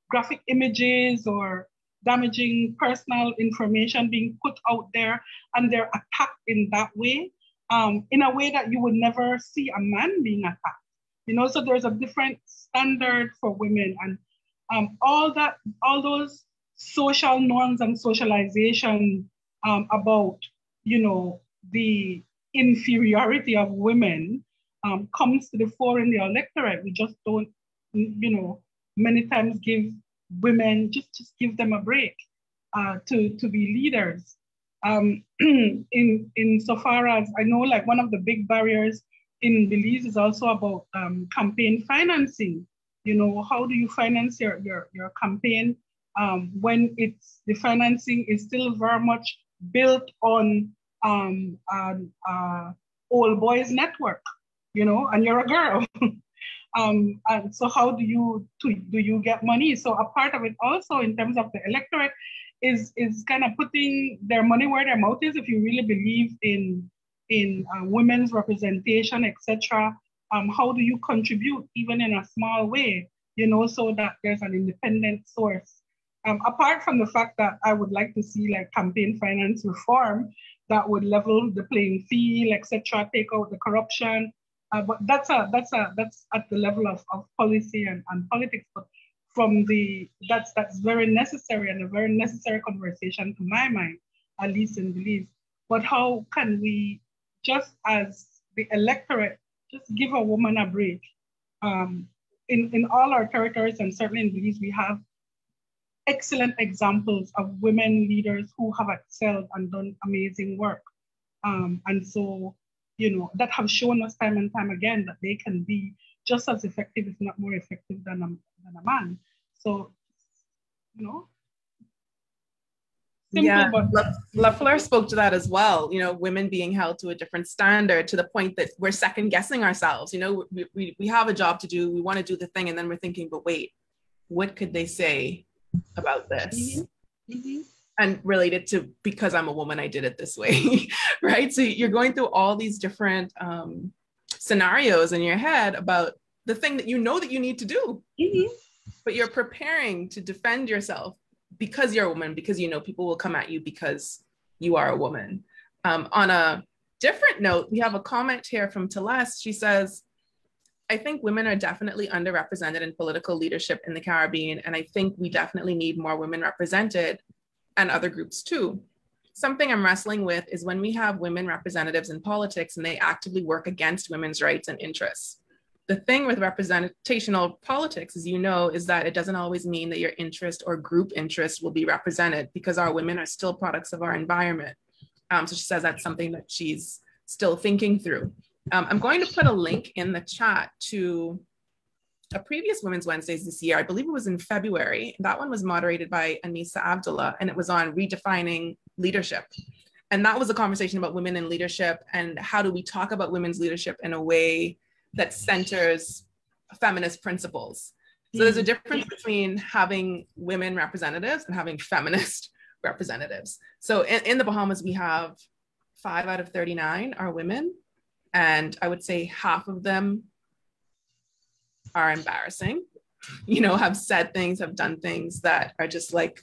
graphic images or damaging personal information being put out there, and they're attacked in that way, in a way that you would never see a man being attacked. You know, so there's a different standard for women, and all those social norms and socialization about, you know, the inferiority of women comes to the fore in the electorate. We just don't, many times give women, just give them a break to be leaders. In so far as I know, like one of the big barriers in Belize is also about campaign financing. How do you finance your campaign when the financing is still very much built on old boys network, and you're a girl. And so how do you get money? So a part of it also in terms of the electorate is kind of putting their money where their mouth is. If you really believe in women's representation, etc., how do you contribute even in a small way, so that there's an independent source? Apart from the fact that I would like to see like campaign finance reform that would level the playing field, etc., take out the corruption. But that's at the level of policy and politics. But that's very necessary and a very necessary conversation to my mind, at least in Belize. But how can we, just as the electorate, just give a woman a break? In all our territories, and certainly in Belize, we have excellent examples of women leaders who have excelled and done amazing work. And so, that have shown us time and time again that they can be just as effective, if not more effective than a man. So, simple, but Fleur spoke to that as well. Women being held to a different standard, to the point that we're second guessing ourselves. We have a job to do, we want to do the thing, and then we're thinking, but wait, what could they say about this? And related to, because I'm a woman, I did it this way, right? So you're going through all these different scenarios in your head about the thing that you need to do, but you're preparing to defend yourself because you're a woman, because people will come at you because you are a woman. On a different note, we have a comment here from Celeste. She says, I think women are definitely underrepresented in political leadership in the Caribbean, and I think we definitely need more women represented, and other groups too. Something I'm wrestling with is when we have women representatives in politics and they actively work against women's rights and interests. The thing with representational politics, as is that it doesn't always mean that your interest or group interest will be represented, because our women are still products of our environment. So she says that's something that she's still thinking through. I'm going to put a link in the chat to a previous Women's Wednesdays this year. I believe it was in February. That one was moderated by Anissa Abdullah, and it was on redefining leadership. And that was a conversation about women in leadership and how do we talk about women's leadership in a way that centers feminist principles. So there's a difference between having women representatives and having feminist representatives. So in the Bahamas, we have 5 out of 39 are women. And I would say half of them are embarrassing, have said things, have done things that are just like,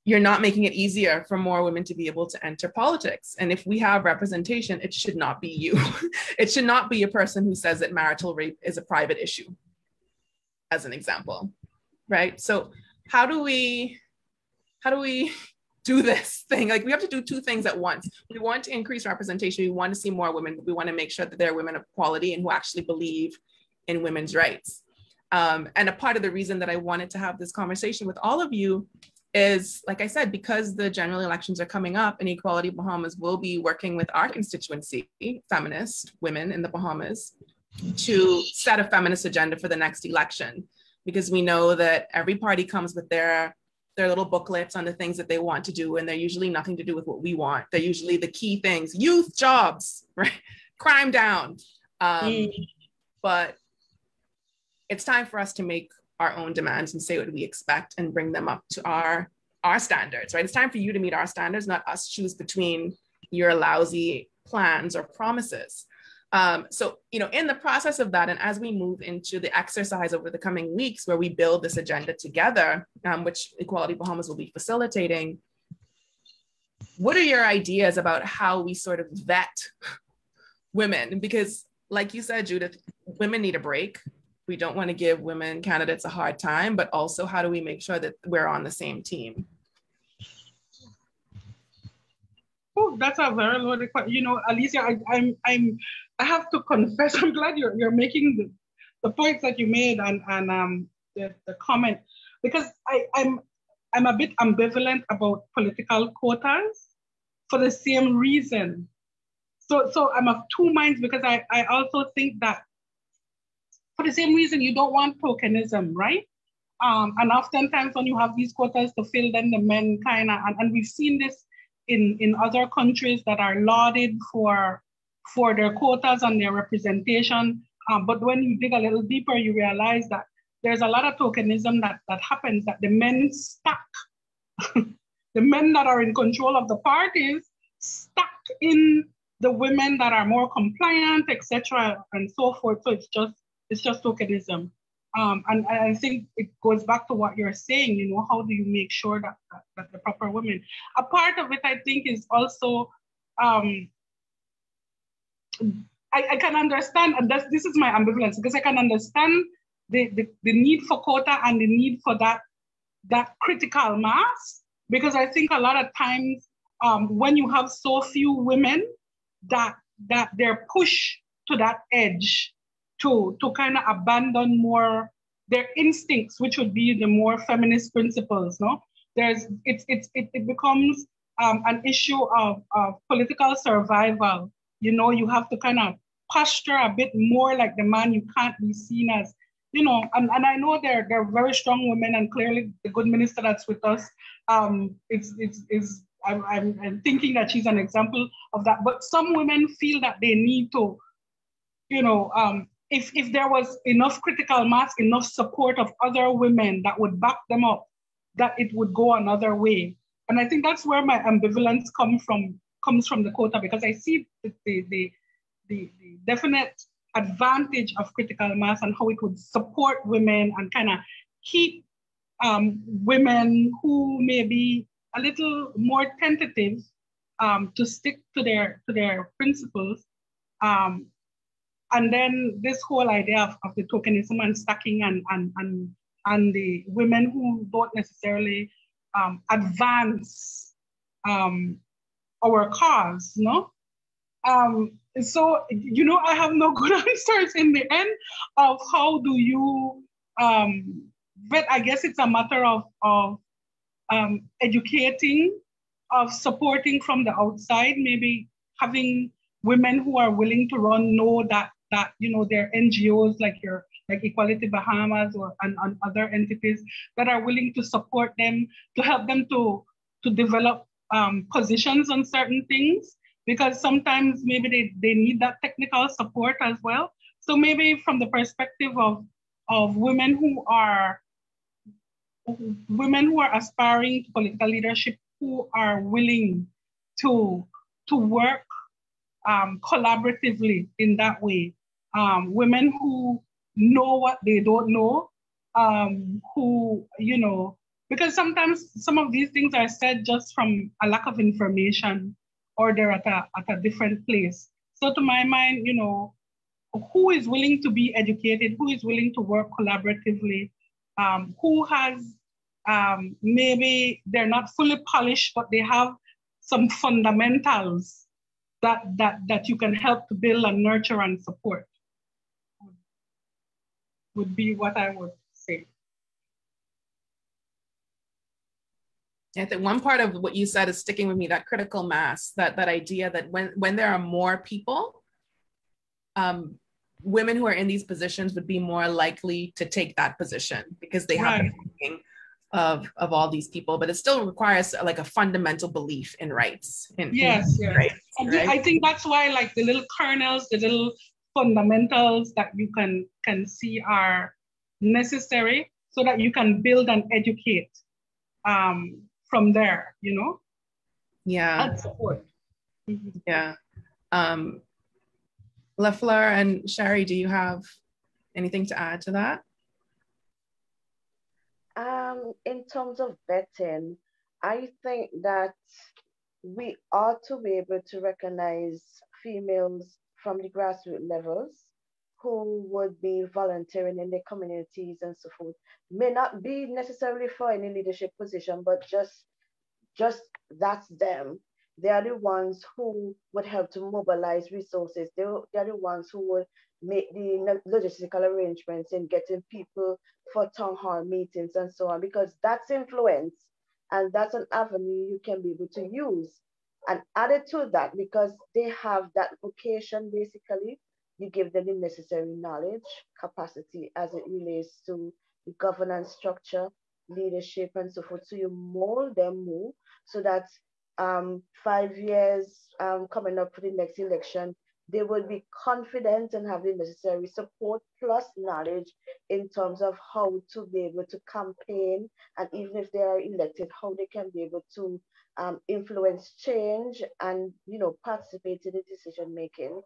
you're not making it easier for more women to be able to enter politics. And if we have representation, it should not be you. It should not be a person who says that marital rape is a private issue, as an example, right? So how do we do this thing? Like, we have to do 2 things at once. We want to increase representation. We want to see more women, but we want to make sure that they're women of quality and who actually believe in women's rights. And a part of the reason that I wanted to have this conversation with all of you is, like I said, because the general elections are coming up, and Equality Bahamas will be working with our constituency, feminist women in the Bahamas, to set a feminist agenda for the next election. Because we know that every party comes with their little booklets on the things that they want to do, and they're usually nothing to do with what we want. They're usually the key things: youth, jobs, right? Crime down. But it's time for us to make our own demands and say what we expect and bring them up to our standards, right? It's time for you to meet our standards, not us choose between your lousy plans or promises. So, in the process of that, and as we move into the exercise over the coming weeks where we build this agenda together, which Equality Bahamas will be facilitating, what are your ideas about how we sort of vet women? Because like you said, Judith, women need a break. We don't want to give women candidates a hard time, but also how do we make sure that we're on the same team? Oh, that's a very loaded question. Alicia, I have to confess, I'm glad you're making the points that you made and the comment, because I'm a bit ambivalent about political quotas for the same reason. So I'm of two minds, because I also think that for the same reason you don't want tokenism, right? And oftentimes when you have these quotas to fill, then the men kind of, and we've seen this in other countries that are lauded for their quotas and their representation. But when you dig a little deeper, you realize that there's a lot of tokenism that happens, that the men stuck, the men that are in control of the parties stuck in the women that are more compliant, etc., and so forth. So it's just tokenism. And I think it goes back to what you're saying, you know, how do you make sure that the proper women? A part of it, I think, is also, I can understand, and this is my ambivalence, because I can understand the need for quota and the need for that critical mass, because I think a lot of times when you have so few women that they're pushed to that edge to kind of abandon more their instincts, which would be the more feminist principles, no? It becomes an issue of political survival. You know, you have to kind of posture a bit more like the man. You can't be seen as, you know, and I know they're very strong women, and clearly the good minister that's with us I'm thinking that she's an example of that. But some women feel that they need to, you know, if there was enough critical mass, enough support of other women that would back them up, that it would go another way. And I think that's where my ambivalence comes from the quota, because I see the definite advantage of critical mass and how it would support women and kind of keep women who may be a little more tentative to stick to their principles. And then this whole idea of the tokenism and stacking and the women who don't necessarily advance our cause, no? So, you know, I have no good answers in the end of how do you, but I guess it's a matter of educating, of supporting from the outside, maybe having women who are willing to run know that you know, there are NGOs like Equality Bahamas and other entities that are willing to support them, to help them to develop positions on certain things, because sometimes maybe they need that technical support as well. So maybe from the perspective of women who are aspiring to political leadership, who are willing to work collaboratively in that way. Women who know what they don't know, who, you know, because sometimes some of these things are said just from a lack of information, or they're at a different place. So to my mind, you know, who is willing to be educated, who is willing to work collaboratively, who has, maybe they're not fully polished, but they have some fundamentals that you can help to build and nurture and support, would be what I would say. I think one part of what you said is sticking with me, that critical mass, that idea that when there are more people, women who are in these positions would be more likely to take that position because they have the thinking of all these people, but it still requires like a fundamental belief in rights. Yes. Rights, right? I think that's why, like, the little kernels, the little fundamentals that you can see are necessary so that you can build and educate from there, you know? Yeah. And support. Mm-hmm. Yeah. Fleur and Sharie, do you have anything to add to that? In terms of vetting, I think that we ought to be able to recognize females from the grassroots levels who would be volunteering in their communities and so forth. May not be necessarily for any leadership position, but just that's them. They are the ones who would help to mobilize resources. They are the ones who would make the logistical arrangements in getting people for town hall meetings and so on, because that's influence and that's an avenue you can be able to use. And added to that, because they have that vocation basically, you give them the necessary knowledge, capacity as it relates to the governance structure, leadership, and so forth. So you mold them more so that 5 years coming up for the next election, they will be confident and have the necessary support plus knowledge in terms of how to be able to campaign, and even if they are elected, how they can be able to influence change and participate in the decision making.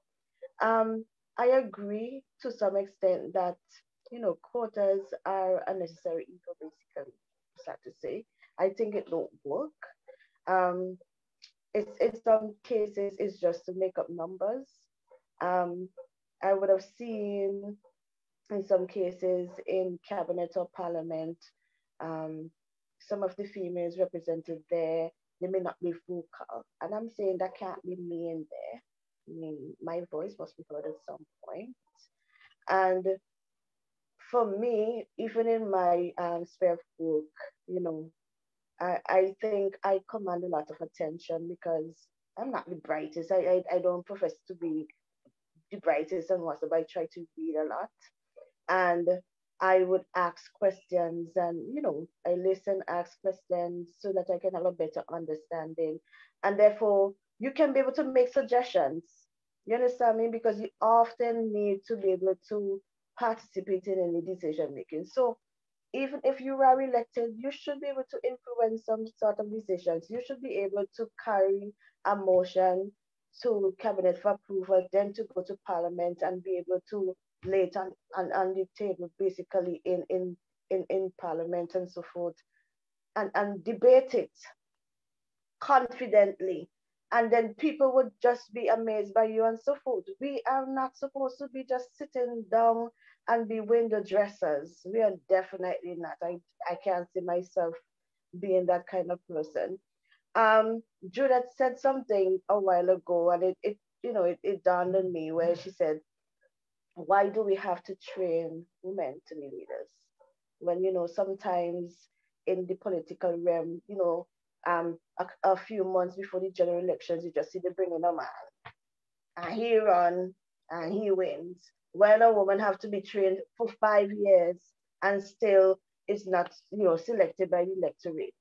I agree to some extent that quotas are a necessary evil, basically. Sad to say, I think it don't work. Um, it's in some cases it's just to make up numbers. I would have seen in some cases in cabinet or parliament, um, some of the females represented there, they may not be vocal. And I'm saying that can't be me in there. I mean, my voice must be heard at some point. And for me, even in my spare of work, you know, I think I command a lot of attention because I'm not the brightest. I don't profess to be the brightest and whatsoever. I try to read a lot. And I would ask questions and, I listen, ask questions so that I can have a better understanding. And therefore, you can be able to make suggestions. You understand me? Because you often need to be able to participate in any decision making. So even if you are elected, you should be able to influence some sort of decisions. You should be able to carry a motion to cabinet for approval, then to go to parliament and be able to lay it on the table, basically in parliament and so forth, and debate it confidently. And then people would just be amazed by you and so forth. We are not supposed to be just sitting down and be window dressers. We are definitely not. I can't see myself being that kind of person. Judith said something a while ago, and it dawned on me where she said, why do we have to train women to be leaders? When, sometimes in the political realm, a few months before the general elections, you just see them bringing a man, and he run and he wins. When a woman have to be trained for 5 years and still is not, selected by the electorate.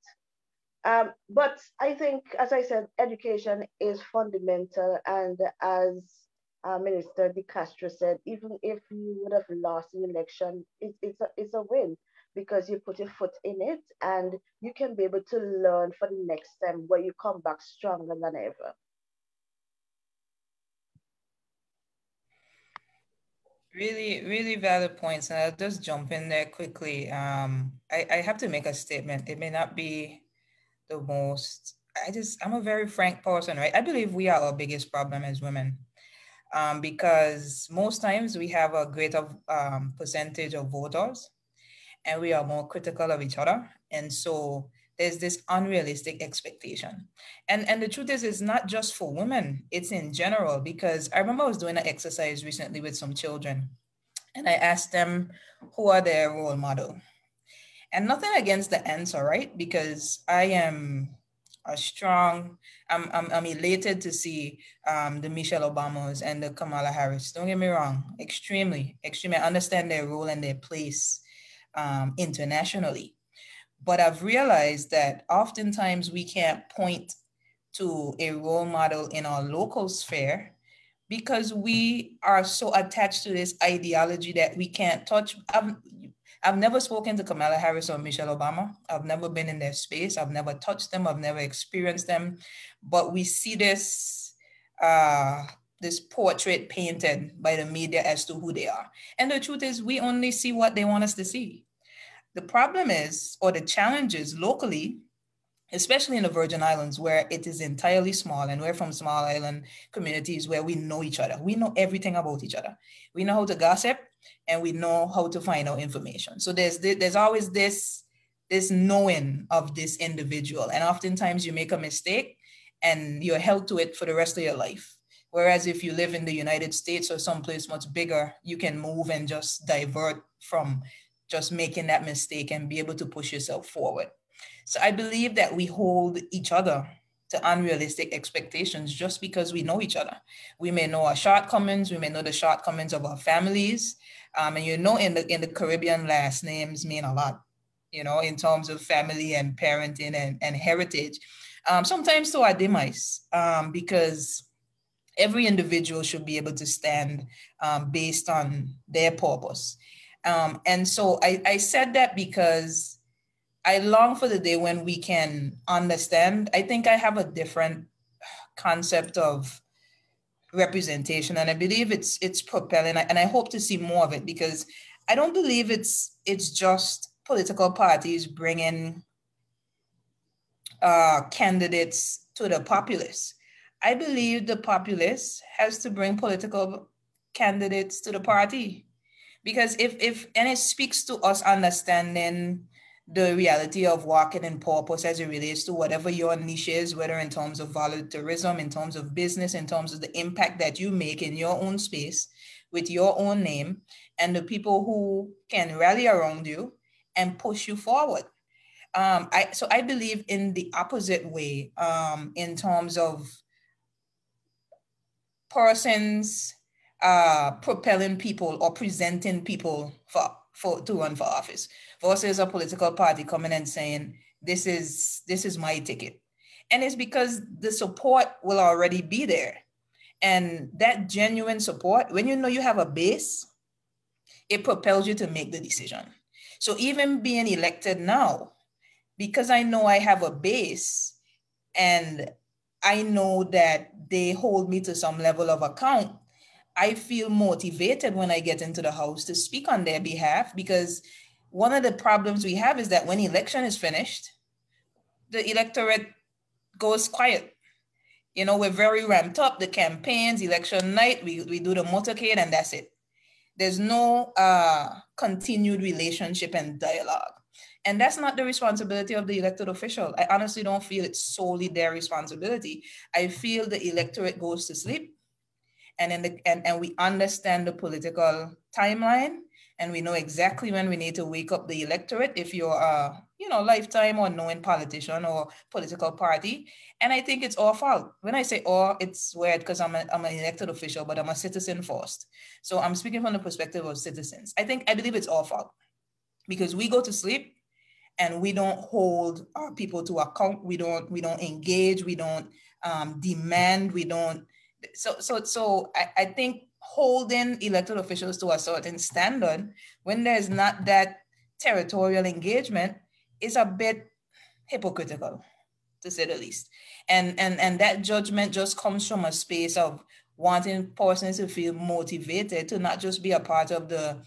But I think, as I said, education is fundamental, and as Minister De Castro said, even if you would have lost the election, it's a win because you put your foot in it and you can be able to learn for the next time where you come back stronger than ever. Really, really valid points. And I'll just jump in there quickly. I have to make a statement. It may not be the most, I'm a very frank person, right? I believe we are our biggest problem as women. Because most times we have a greater percentage of voters and we are more critical of each other. And so there's this unrealistic expectation. And the truth is, it's not just for women, it's in general, because I remember I was doing an exercise recently with some children and I asked them, who are their role model? And nothing against the answer, right? Because I am I'm elated to see the Michelle Obamas and the Kamala Harris. Don't get me wrong, extremely. I understand their role and their place internationally. But I've realized that oftentimes we can't point to a role model in our local sphere because we are so attached to this ideology that we can't touch. I've never spoken to Kamala Harris or Michelle Obama. I've never been in their space. I've never touched them. I've never experienced them. But we see this portrait painted by the media as to who they are. And the truth is, we only see what they want us to see. The problem is, or the challenge is locally, especially in the Virgin Islands, where it is entirely small, and we're from small island communities where we know each other. We know everything about each other. We know how to gossip, and we know how to find out information. So there's always this knowing of this individual, and oftentimes you make a mistake, and you're held to it for the rest of your life. Whereas if you live in the United States or someplace much bigger, you can move and just divert from just making that mistake and be able to push yourself forward. So I believe that we hold each other to unrealistic expectations just because we know each other. We may know our shortcomings, we may know the shortcomings of our families. And you know, in the Caribbean, last names mean a lot, you know, in terms of family and parenting and heritage. Sometimes to our demise, because every individual should be able to stand based on their purpose. And so I said that because I long for the day when we can understand. I think I have a different concept of representation, and I believe it's propelling, and I hope to see more of it, because I don't believe it's just political parties bringing candidates to the populace. I believe the populace has to bring political candidates to the party, because and it speaks to us understanding the reality of walking in purpose as it relates to whatever your niche is, whether in terms of volunteerism, in terms of business, in terms of the impact that you make in your own space with your own name, and the people who can rally around you and push you forward. So I believe in the opposite way, in terms of persons propelling people or presenting people to run for office, versus a political party coming and saying, this is my ticket. And it's because the support will already be there. And that genuine support, when you know you have a base, it propels you to make the decision. So even being elected now, because I know I have a base and I know that they hold me to some level of account, I feel motivated when I get into the House to speak on their behalf, because one of the problems we have is that when election is finished, the electorate goes quiet. You know, we're very ramped up, the campaigns, election night, we do the motorcade, and that's it. There's no continued relationship and dialogue. And that's not the responsibility of the elected official. I honestly don't feel it's solely their responsibility. I feel the electorate goes to sleep, and we understand the political timeline, and we know exactly when we need to wake up the electorate if you're a lifetime or knowing politician or political party. And I think it's our fault. When I say it's weird because I'm an elected official, but I'm a citizen first. So I'm speaking from the perspective of citizens. I believe it's our fault, because we go to sleep and we don't hold our people to account. We don't engage. We don't demand. We don't. So I think holding elected officials to a certain standard when there's not that territorial engagement is a bit hypocritical, to say the least. And that judgment just comes from a space of wanting persons to feel motivated to not just be a part of the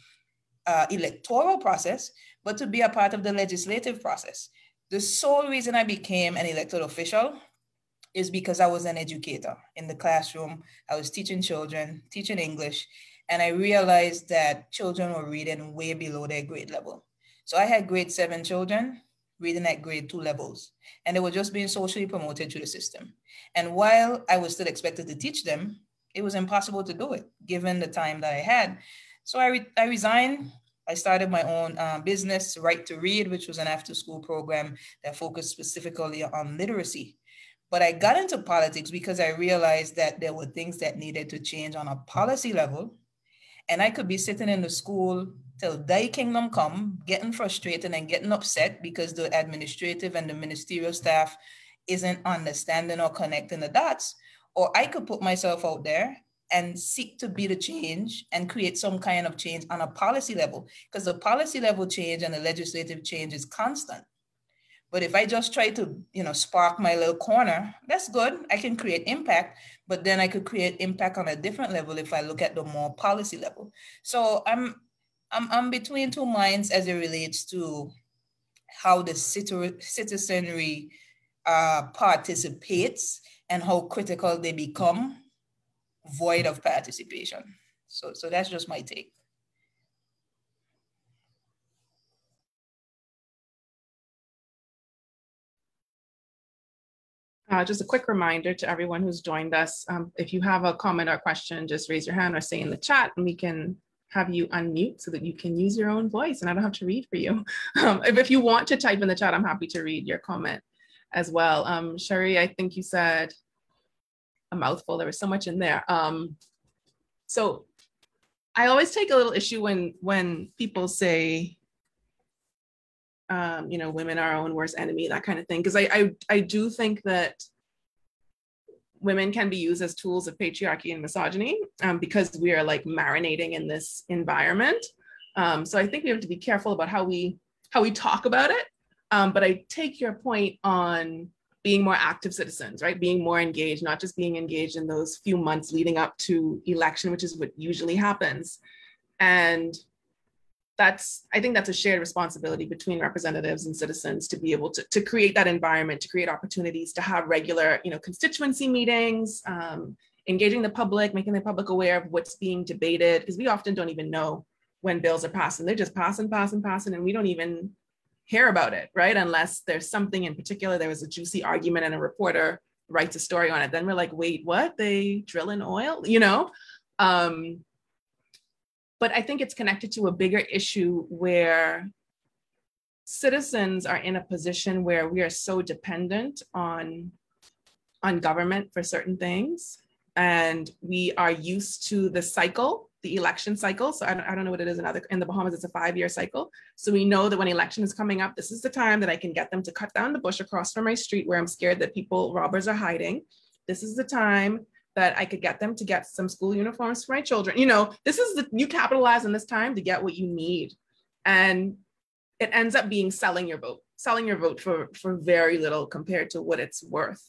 electoral process, but to be a part of the legislative process. The sole reason I became an elected official is because I was an educator in the classroom. I was teaching children, teaching English, and I realized that children were reading way below their grade level. So I had grade 7 children reading at grade 2 levels, and they were just being socially promoted through the system. And while I was still expected to teach them, it was impossible to do it given the time that I had. So I resigned. I started my own business, Right to Read, which was an after-school program that focused specifically on literacy. But I got into politics because I realized that there were things that needed to change on a policy level. And I could be sitting in the school till thy kingdom come, getting frustrated and getting upset because the administrative and the ministerial staff isn't understanding or connecting the dots. Or I could put myself out there and seek to be the change and create some kind of change on a policy level, because the policy level change and the legislative change is constant. But if I just try to, spark my little corner, that's good. I can create impact, but then I could create impact on a different level if I look at the more policy level. So I'm between two minds as it relates to how the citizenry participates and how critical they become void of participation. So that's just my take. Just a quick reminder to everyone who's joined us, if you have a comment or question, just raise your hand or say in the chat and we can have you unmute so that you can use your own voice and I don't have to read for you. If you want to type in the chat, I'm happy to read your comment as well. Sharie, I think you said a mouthful, there was so much in there. So I always take a little issue when people say, you know, women are our own worst enemy, that kind of thing. Because I do think that women can be used as tools of patriarchy and misogyny because we are like marinating in this environment. So I think we have to be careful about how we talk about it. But I take your point on being more active citizens, right? Being more engaged, not just being engaged in those few months leading up to election, which is what usually happens. And I think that's a shared responsibility between representatives and citizens to be able to create that environment, to create opportunities, to have regular, you know, constituency meetings, engaging the public, making the public aware of what's being debated, because we often don't even know when bills are passing. They're just passing, and we don't even hear about it, right? Unless there's something in particular, there was a juicy argument and a reporter writes a story on it. Then we're like, wait, what? They drill in oil, you know? But I think it's connected to a bigger issue where citizens are in a position where we are so dependent on government for certain things. And we are used to the cycle, the election cycle. So I don't know what it is in the Bahamas, it's a 5-year cycle. So we know that when election is coming up, this is the time that I can get them to cut down the bush across from my street where I'm scared that robbers are hiding. This is the time that I could get them to get some school uniforms for my children. You know, you capitalize on this time to get what you need. And it ends up being selling your vote for very little compared to what it's worth.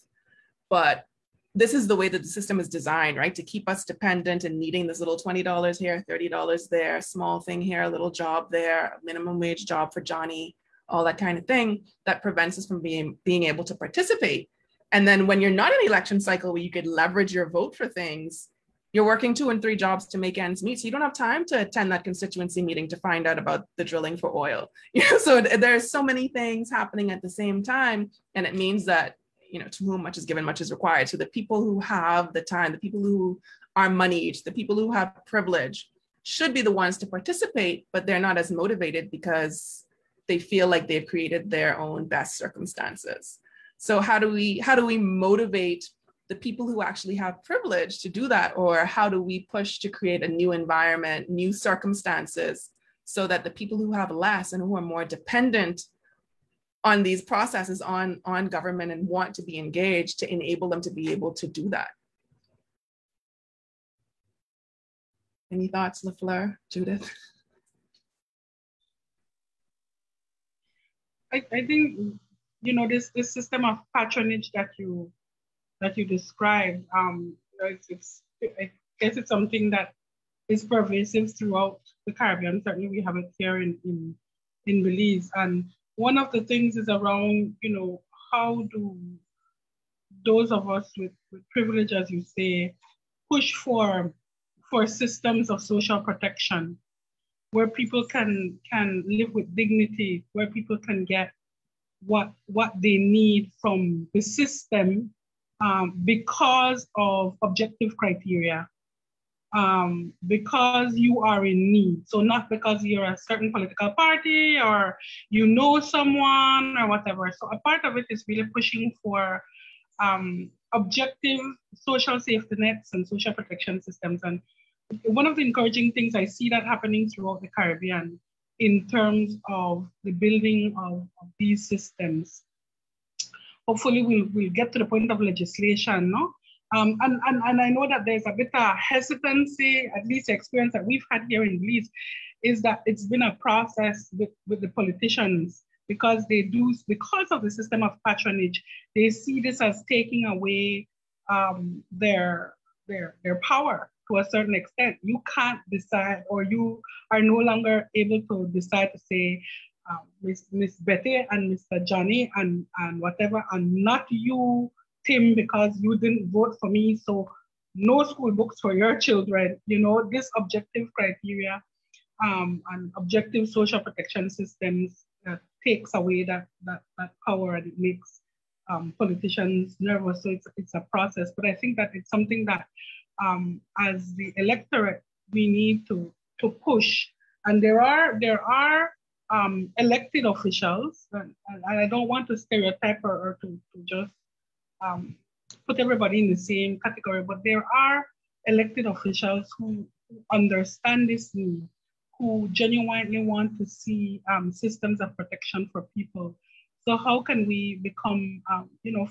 But this is the way that the system is designed, right? To keep us dependent and needing this little $20 here, $30 there, small thing here, a little job there, minimum wage job for Johnny, all that kind of thing that prevents us from being able to participate. And then when you're not in the election cycle where you could leverage your vote for things, you're working 2 and 3 jobs to make ends meet. So you don't have time to attend that constituency meeting to find out about the drilling for oil. You know, so there's so many things happening at the same time. And it means that, you know, to whom much is given, much is required. So the people who have the time, the people who are moneyed, the people who have privilege should be the ones to participate, but they're not as motivated because they feel like they've created their own best circumstances. So how do we motivate the people who actually have privilege to do that? Or how do we push to create a new environment, new circumstances, so that the people who have less and who are more dependent on these processes, on government and want to be engaged, to enable them to be able to do that? Any thoughts, LaFleur, Judith? I think, you know, this system of patronage that you described, I guess it's something that is pervasive throughout the Caribbean. Certainly we have it here in Belize. And one of the things is around, you know, how do those of us with privilege, as you say, push for systems of social protection where people can live with dignity, where people can get what they need from the system because of objective criteria, because you are in need. So not because you're a certain political party or you know someone or whatever. So a part of it is really pushing for objective social safety nets and social protection systems. And one of the encouraging things I see that happening throughout the Caribbean in terms of the building of these systems. Hopefully we'll get to the point of legislation, no? And I know that there's a bit of hesitancy, at least the experience that we've had here in Belize, is that it's been a process with the politicians because of the system of patronage, they see this as taking away their power. To a certain extent, you can't decide, or you are no longer able to decide to say, Miss Betty and Mr. Johnny and whatever, and not you, Tim, because you didn't vote for me, so no school books for your children. You know, this objective criteria and objective social protection systems takes away that power, and it makes politicians nervous. So it's a process, but I think that it's something that as the electorate, we need to push. And there are elected officials, and I don't want to stereotype or to just put everybody in the same category, but there are elected officials who understand this need, who genuinely want to see systems of protection for people. So how can we become,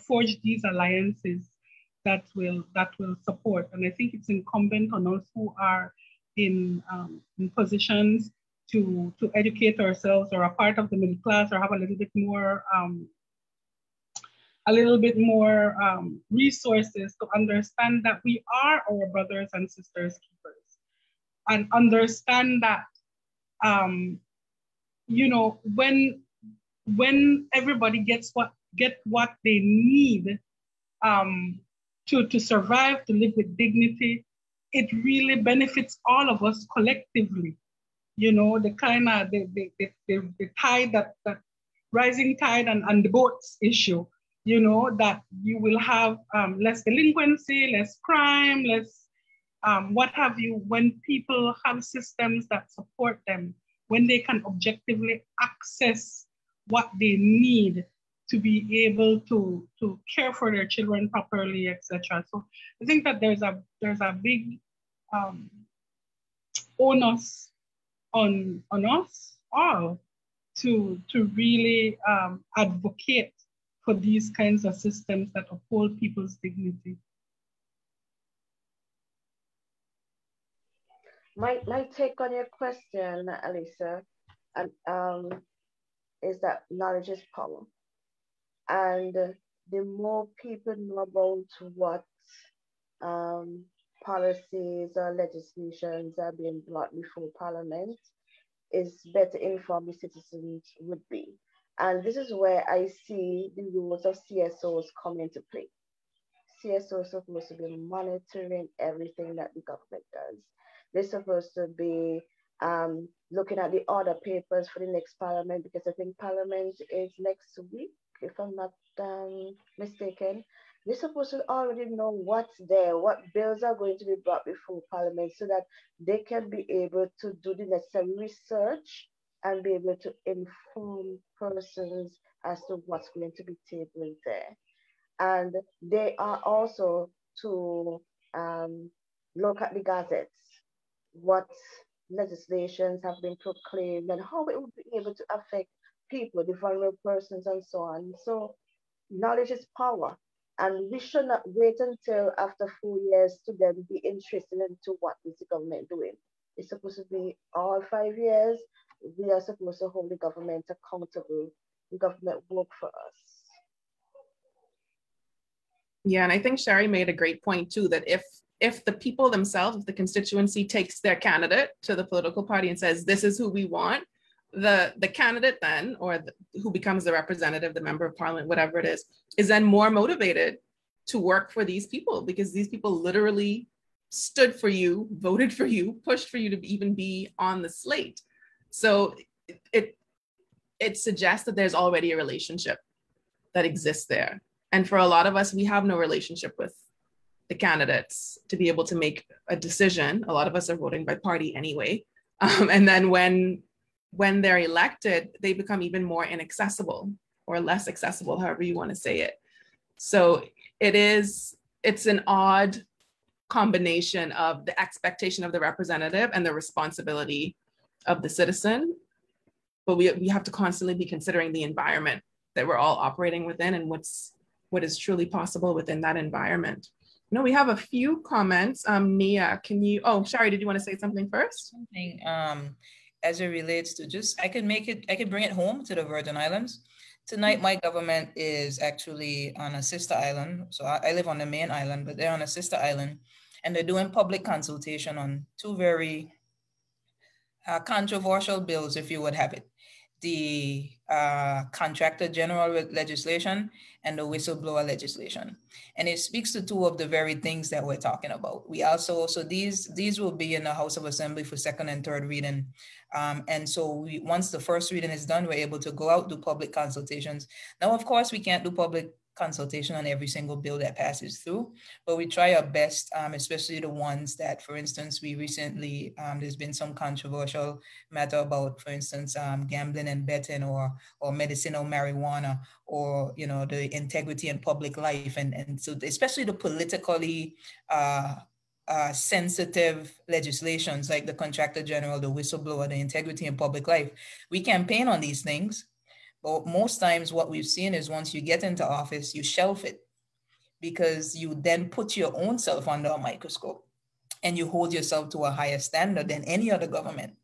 forge these alliances that will support? And I think it's incumbent on us who are in positions to educate ourselves, or a part of the middle class, or have a little bit more resources to understand that we are our brothers and sisters keepers, and understand that when everybody gets what they need to survive, to live with dignity, it really benefits all of us collectively. The kind of the tide, that rising tide and the boats issue, that you will have less delinquency, less crime, less what have you, when people have systems that support them, when they can objectively access what they need to be able to care for their children properly, etc. So I think that there's a big onus on us all to really advocate for these kinds of systems that uphold people's dignity. My take on your question, Alicia, is that knowledge is power. And the more people know about what policies or legislations are being brought before Parliament, is better informed the citizens would be. And this is where I see the roles of CSOs come into play. CSOs are supposed to be monitoring everything that the government does. They're supposed to be looking at the order papers for the next Parliament, because I think Parliament is next week, if I'm not mistaken. They're supposed to already know what's there, what bills are going to be brought before Parliament, so that they can be able to do the necessary research and be able to inform persons as to what's going to be tabled there. And they are also to look at the gazettes, what legislations have been proclaimed and how it would be able to affect people, the vulnerable persons and so on. So knowledge is power. And we should not wait until after 4 years to then be interested into what is the government doing. It's supposed to be all 5 years. We are supposed to hold the government accountable. The government work for us. Yeah, and I think Sharie made a great point too, that if the people themselves, if the constituency takes their candidate to the political party and says, this is who we want, the candidate then, or who becomes the representative, the member of parliament, whatever it is then more motivated to work for these people, because these people literally stood for you, voted for you, pushed for you to even be on the slate. So it suggests that there's already a relationship that exists there. And for a lot of us, we have no relationship with the candidates to be able to make a decision. A lot of us are voting by party anyway. And then when they're elected, they become even more inaccessible or less accessible, however you want to say it. So it's an odd combination of the expectation of the representative and the responsibility of the citizen. But we have to constantly be considering the environment that we're all operating within and what is truly possible within that environment. No, we have a few comments. Nia, Sharie, did you want to say something first? Something as it relates to I can bring it home to the Virgin Islands. Tonight, my government is actually on a sister island. So I live on the main island, but they're on a sister island, and they're doing public consultation on two very controversial bills, if you would have it. The contractor general legislation and the whistleblower legislation. And it speaks to two of the very things that we're talking about. We also, so these will be in the House of Assembly for second and third reading. And so once the first reading is done, we're able to go out, do public consultations. Now, of course, we can't do public consultation on every single bill that passes through, but we try our best, especially the ones that, for instance, we recently, there's been some controversial matter about, for instance, gambling and betting, or medicinal marijuana, or, you know, the integrity in public life. And so especially the politically sensitive legislations like the Contractor General, the whistleblower, the integrity in public life. We campaign on these things, but most times what we've seen is once you get into office, you shelf it because you then put your own self under a microscope and you hold yourself to a higher standard than any other government.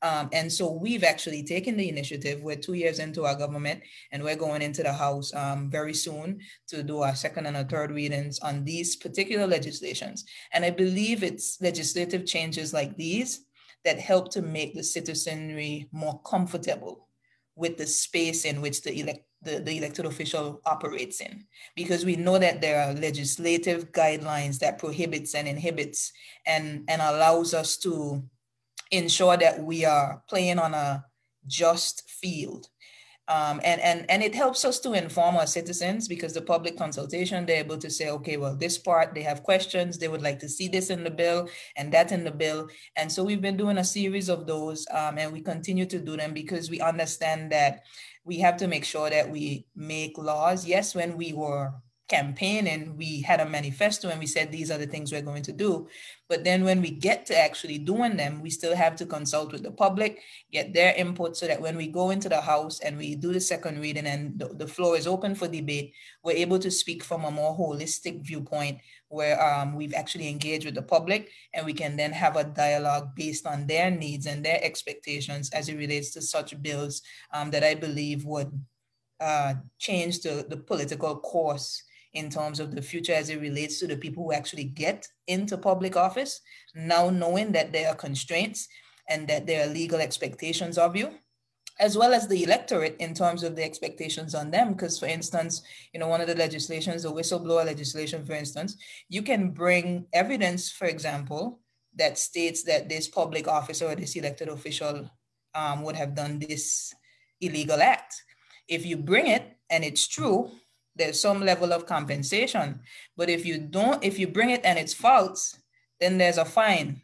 And so we've actually taken the initiative. We're 2 years into our government, and we're going into the House very soon to do our second and a third readings on these particular legislations. And I believe it's legislative changes like these that help to make the citizenry more comfortable with the space in which the elected official operates in, because we know that there are legislative guidelines that prohibits and inhibits and allows us to ensure that we are playing on a just field. And it helps us to inform our citizens, because the public consultation, they're able to say, okay, well, this part, they have questions, they would like to see this in the bill and that in the bill. And so we've been doing a series of those, and we continue to do them because we understand that we have to make sure that we make laws. Yes, when we were campaigning, we had a manifesto and we said, these are the things we're going to do. But then when we get to actually doing them, we still have to consult with the public, get their input, so that when we go into the House and we do the second reading and the floor is open for debate, we're able to speak from a more holistic viewpoint where we've actually engaged with the public, and we can then have a dialogue based on their needs and their expectations as it relates to such bills that I believe would change the political course in terms of the future as it relates to the people who actually get into public office, now knowing that there are constraints and that there are legal expectations of you, as well as the electorate in terms of the expectations on them. Because, for instance, you know, one of the legislations, the whistleblower legislation, for instance, you can bring evidence, for example, that states that this public officer or this elected official would have done this illegal act. If you bring it and it's true, there's some level of compensation. But if you bring it and it's false, then there's a fine.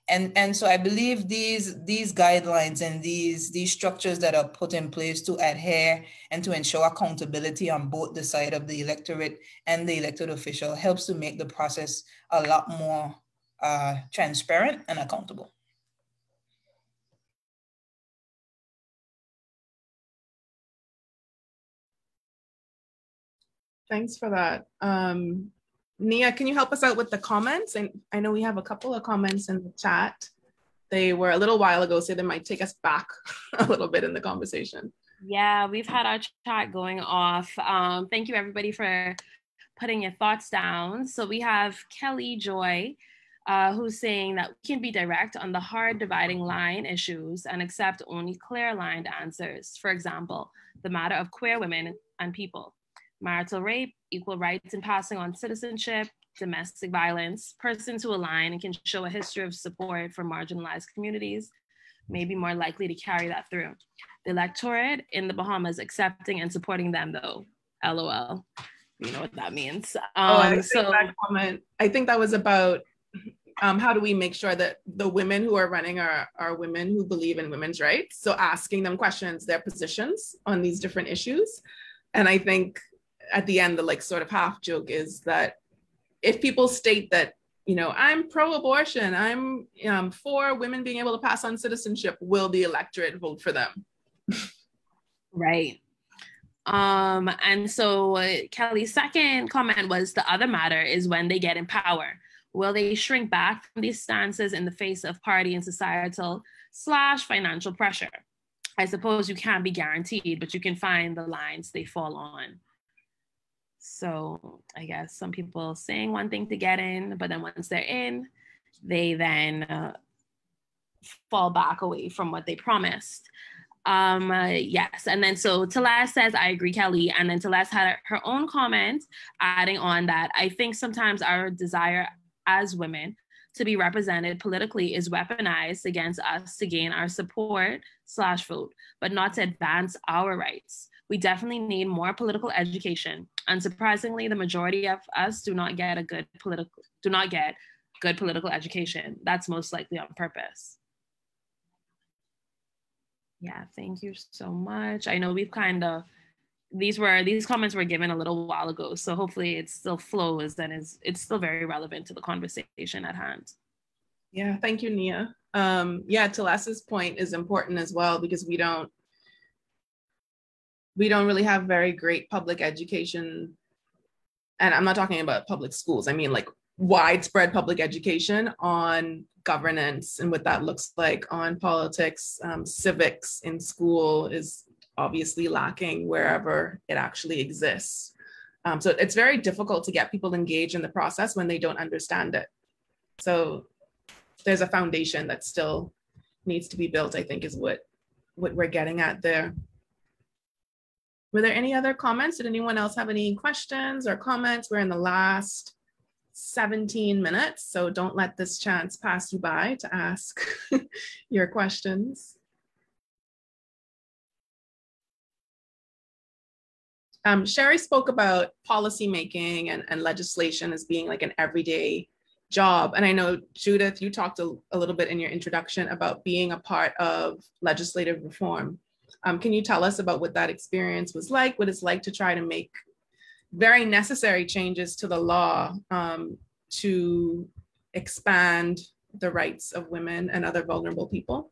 And so I believe these guidelines and these structures that are put in place to adhere and to ensure accountability on both the side of the electorate and the elected official helps to make the process a lot more transparent and accountable. Thanks for that. Nia, can you help us out with the comments? And I know we have a couple of comments in the chat. They were a little while ago, so they might take us back a little bit in the conversation. Yeah, we've had our chat going off. Thank you everybody for putting your thoughts down. So we have Kelly Joy, who's saying that we can be direct on the hard dividing line issues and accept only clear lined answers. For example, the matter of queer women and people, marital rape, equal rights in passing on citizenship, domestic violence, persons who align and can show a history of support for marginalized communities may be more likely to carry that through. The electorate in the Bahamas accepting and supporting them though, LOL. You know what that means. I think that was about how do we make sure that the women who are running are women who believe in women's rights? So asking them questions, their positions on these different issues. And I think at the end, the like sort of half joke is that if people state that, you know, I'm pro-abortion, I'm for women being able to pass on citizenship, will the electorate vote for them? Right. And so Kelly's second comment was the other matter is when they get in power. Will they shrink back from these stances in the face of party and societal / financial pressure? I suppose you can't be guaranteed, but you can find the lines they fall on. So I guess some people saying one thing to get in, but then once they're in, they then fall back away from what they promised. Yes, and then so Celeste says, I agree, Kelly. And then Celeste had her own comment adding on that I think sometimes our desire as women to be represented politically is weaponized against us to gain our support / vote, but not to advance our rights. We definitely need more political education Unsurprisingly, the majority of us do not get good political education. That's most likely on purpose. Yeah, thank you so much. I know we've kind of, these comments were given a little while ago, so hopefully it still flows and it's still very relevant to the conversation at hand. Yeah, thank you, Nia. Yeah, Telas's point is important as well, because we don't really have very great public education. And I'm not talking about public schools. I mean like widespread public education on governance and what that looks like, on politics. Civics in school is obviously lacking wherever it actually exists. So it's very difficult to get people engaged in the process when they don't understand it. So there's a foundation that still needs to be built, I think, is what we're getting at there. Were there any other comments? Did anyone else have any questions or comments? We're in the last 17 minutes, so don't let this chance pass you by to ask your questions. Sharie spoke about policymaking and legislation as being like an everyday job. And I know, Judith, you talked a little bit in your introduction about being a part of legislative reform. Can you tell us about what that experience was like, what it's like to try to make very necessary changes to the law to expand the rights of women and other vulnerable people?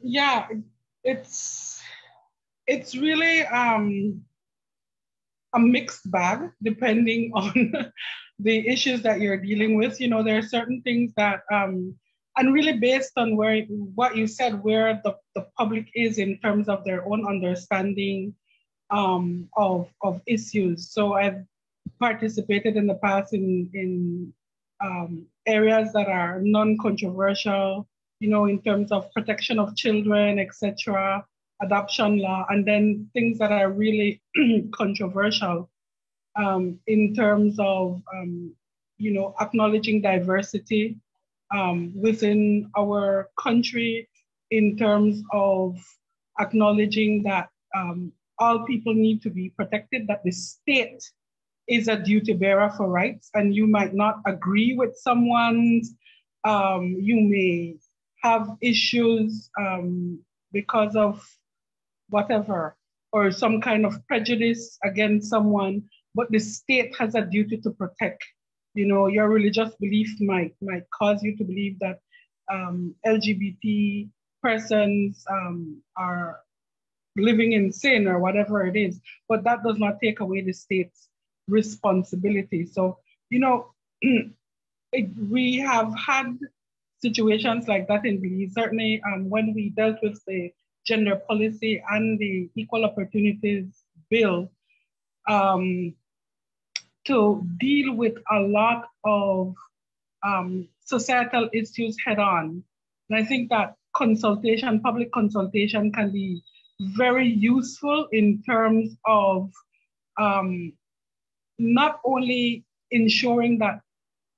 Yeah, it's really a mixed bag depending on the issues that you're dealing with. You know, there are certain things that, and really based on what you said, where the public is in terms of their own understanding of issues. So I've participated in the past in areas that are non-controversial, you know, in terms of protection of children, etc., adoption law, and then things that are really controversial in terms of, you know, acknowledging diversity within our country, in terms of acknowledging that all people need to be protected, that the state is a duty bearer for rights, and you might not agree with someone's, you may have issues because of whatever, or some kind of prejudice against someone, but the state has a duty to protect. You know, your religious belief might cause you to believe that LGBT persons are living in sin or whatever it is, but that does not take away the state's responsibility. So, you know, we have had situations like that in Belize. Certainly when we dealt with the gender policy and the equal opportunities bill, to deal with a lot of societal issues head on. And I think that consultation, public consultation, can be very useful in terms of not only ensuring that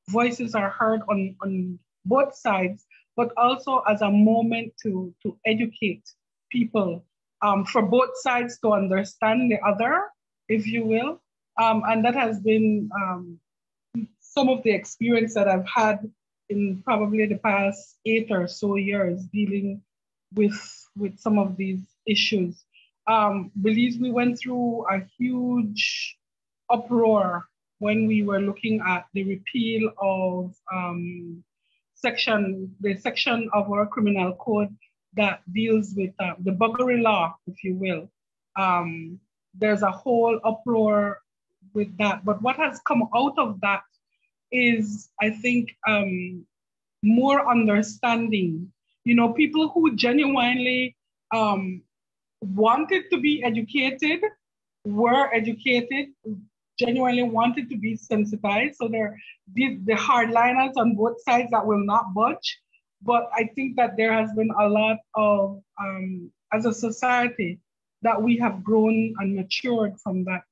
voices are heard on both sides, but also as a moment to educate people for both sides to understand the other, if you will. And that has been some of the experience that I've had in probably the past 8 or so years dealing with some of these issues. Belize, we went through a huge uproar when we were looking at the repeal of the section of our criminal code that deals with the buggery law, if you will. There's a whole uproar with that. But what has come out of that is, I think, more understanding. You know, people who genuinely wanted to be educated, were educated, genuinely wanted to be sensitized. So there the hardliners on both sides that will not budge. But I think that there has been a lot of, as a society, that we have grown and matured from that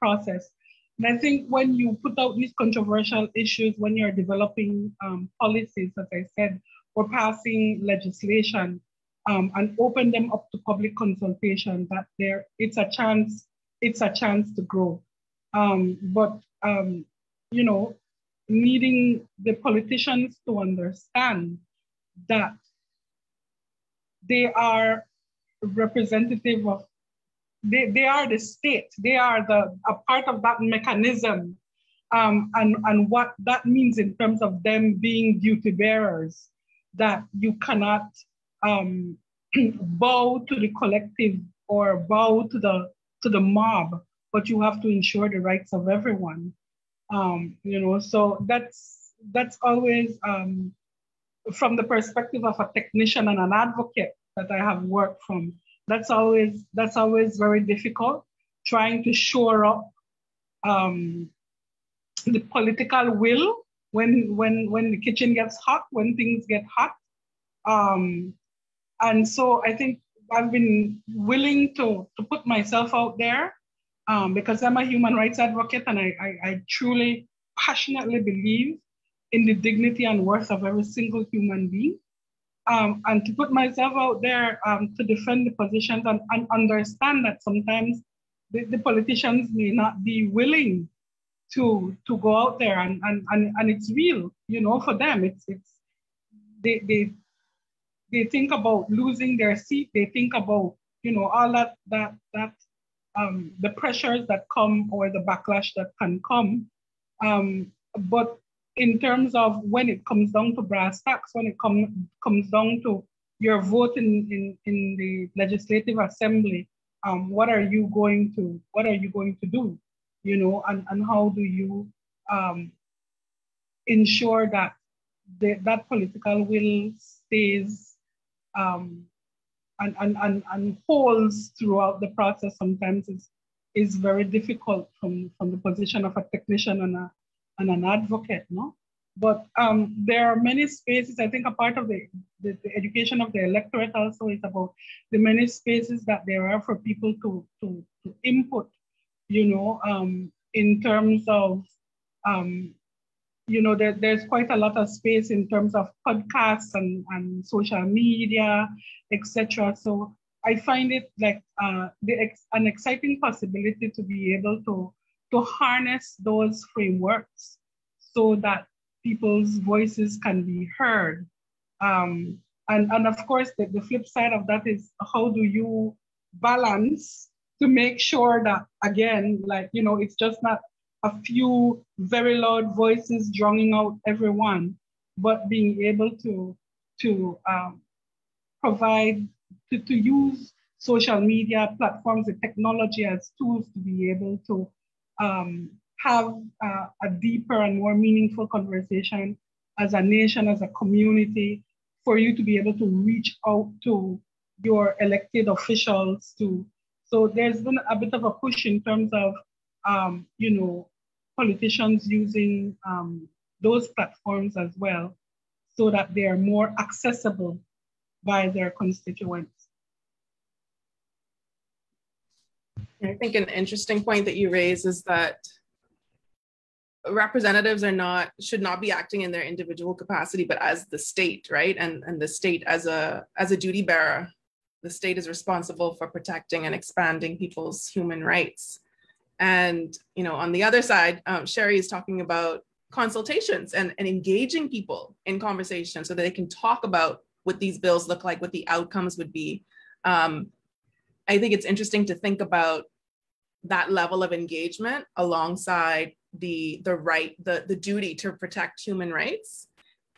process. And I think when you put out these controversial issues, when you're developing policies, as I said, or passing legislation, and open them up to public consultation, that it's a chance it's a chance to grow. But you know, needing the politicians to understand that they are representative of, they are the state, they are a part of that mechanism, and what that means in terms of them being duty bearers, that you cannot bow to the collective or bow to the mob, but you have to ensure the rights of everyone. You know, so that's always from the perspective of a technician and an advocate that I have worked from. That's always very difficult, trying to shore up the political will when the kitchen gets hot, when things get hot. And so I think I've been willing to put myself out there because I'm a human rights advocate, and I truly, passionately believe in the dignity and worth of every single human being. And to put myself out there to defend the positions and understand that sometimes the politicians may not be willing to go out there, and it's real, you know, for them. It's they think about losing their seat. They think about, you know, all that the pressures that come, or the backlash that can come. But in terms of when it comes down to brass tacks, when it comes down to your vote in the Legislative Assembly, what are you going to do? You know, and how do you ensure that that political will stays and holds throughout the process? Sometimes is very difficult from the position of a technician and an advocate, no? But there are many spaces. I think a part of the education of the electorate also is about the many spaces that there are for people to input, you know, in terms of, you know, there's quite a lot of space in terms of podcasts and social media, etc. So I find it like an exciting possibility to be able to harness those frameworks so that people's voices can be heard. And of course, the flip side of that is, how do you balance to make sure that, again, like, you know, it's just not a few very loud voices drowning out everyone, but being able to provide, to use social media platforms and technology as tools to be able to have a deeper and more meaningful conversation as a nation, as a community, for you to be able to reach out to your elected officials too. So there's been a bit of a push in terms of, you know, politicians using those platforms as well, so that they are more accessible by their constituents. I think an interesting point that you raise is that representatives should not be acting in their individual capacity, but as the state, right? And the state as a duty bearer. The state is responsible for protecting and expanding people's human rights. And, you know, on the other side, Sharie is talking about consultations and engaging people in conversation so that they can talk about what these bills look like, what the outcomes would be. I think it's interesting to think about that level of engagement alongside the duty to protect human rights,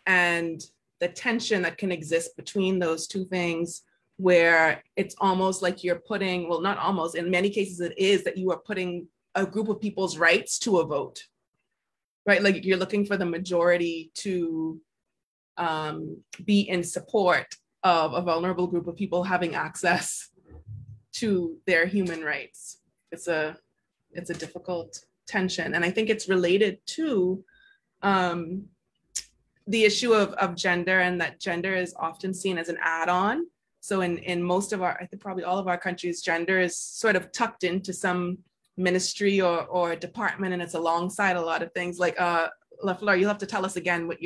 and the tension that can exist between those two things, where it's almost like you're putting, well, not almost, in many cases it is, that you are putting a group of people's rights to a vote, right? Like you're looking for the majority to be in support of a vulnerable group of people having access to their human rights. It's a difficult tension. And I think it's related to the issue of gender, and that gender is often seen as an add-on. So in most of our, I think probably all of our countries, gender is sort of tucked into some ministry or department, and it's alongside a lot of things. Like Fleur, you'll have to tell us again what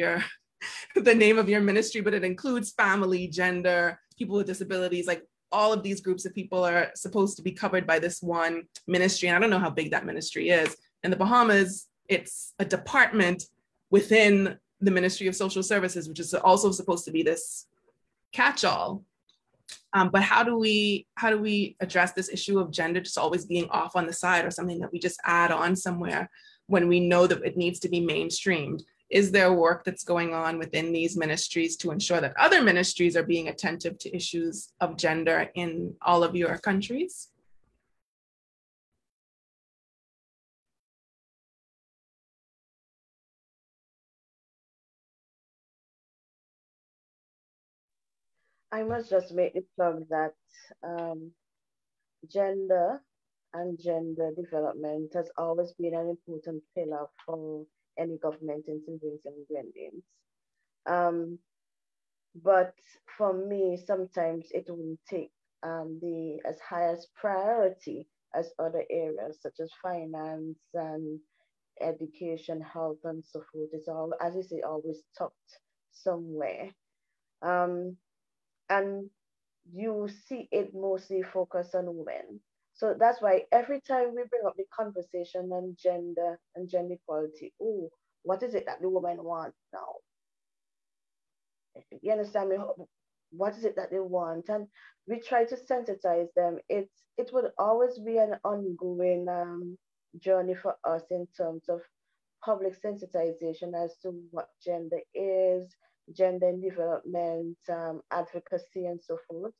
the name of your ministry, but it includes family, gender, people with disabilities. Like, all of these groups of people are supposed to be covered by this one ministry. And I don't know how big that ministry is. In the Bahamas, it's a department within the Ministry of Social Services, which is also supposed to be this catch-all. But how do we address this issue of gender just always being off on the side, or something that we just add on somewhere when we know that it needs to be mainstreamed? Is there work that's going on within these ministries to ensure that other ministries are being attentive to issues of gender in all of your countries? I must just make the plug that gender and gender development has always been an important pillar for any government in St. Vincent and Grenadines. But for me, sometimes it wouldn't take the as highest priority as other areas such as finance and education, health, and so forth. It's all, as you say, always tucked somewhere. And you see it mostly focused on women. So that's why every time we bring up the conversation on gender and gender equality, oh, what is it that the women want now? You understand me? What is it that they want? And we try to sensitize them. It would always be an ongoing journey for us in terms of public sensitization as to what gender is, gender and development, advocacy, and so forth.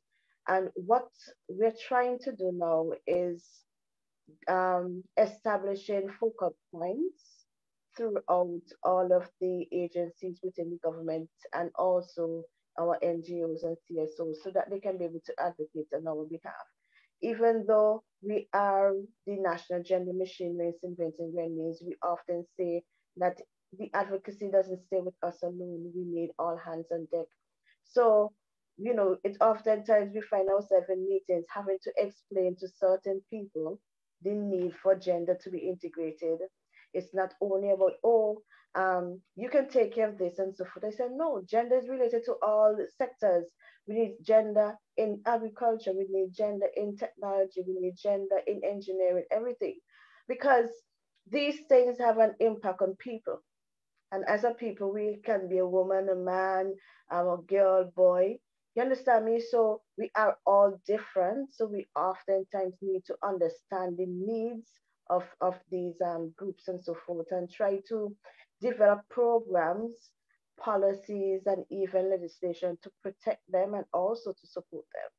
And what we're trying to do now is establishing focal points throughout all of the agencies within the government and also our NGOs and CSOs so that they can be able to advocate on our behalf. Even though we are the national gender machinery in St. Vincent and Grenadines, we often say that the advocacy doesn't stay with us alone. We need all hands on deck. So, you know, it's oftentimes we find ourselves in meetings having to explain to certain people the need for gender to be integrated. It's not only about, oh, you can take care of this and so forth. I said, no, gender is related to all sectors. We need gender in agriculture. We need gender in technology. We need gender in engineering, everything. Because these things have an impact on people. And as a people, we can be a woman, a man, a girl, boy. You understand me? So we are all different. So we oftentimes need to understand the needs of these groups and so forth, and try to develop programs, policies, and even legislation to protect them and also to support them.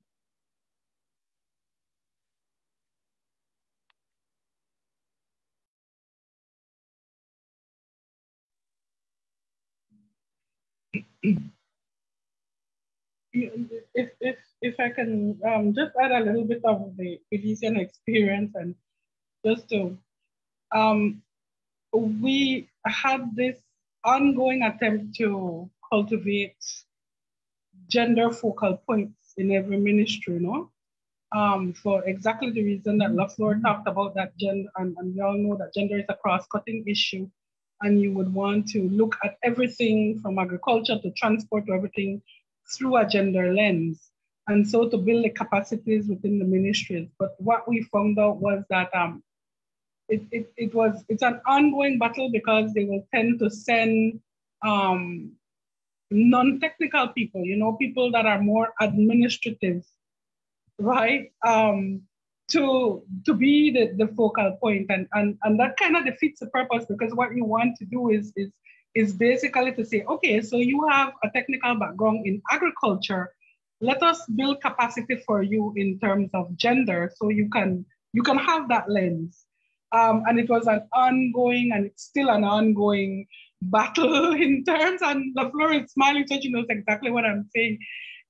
If I can just add a little bit of the Elysian experience, and just to we had this ongoing attempt to cultivate gender focal points in every ministry, no? For exactly the reason that LaFleur talked about, that gender, and we all know that gender is a cross-cutting issue, and you would want to look at everything from agriculture to transport to everything through a gender lens. And so to build the capacities within the ministries. But what we found out was that it's an ongoing battle, because they will tend to send non-technical people, you know, people that are more administrative, right? To be the focal point. And that kind of defeats the purpose, because what you want to do is basically to say, okay, so you have a technical background in agriculture, let us build capacity for you in terms of gender, so you can have that lens. And it was an ongoing, and it's still an ongoing battle in terms, and LaFleur is smiling, so she knows exactly what I'm saying,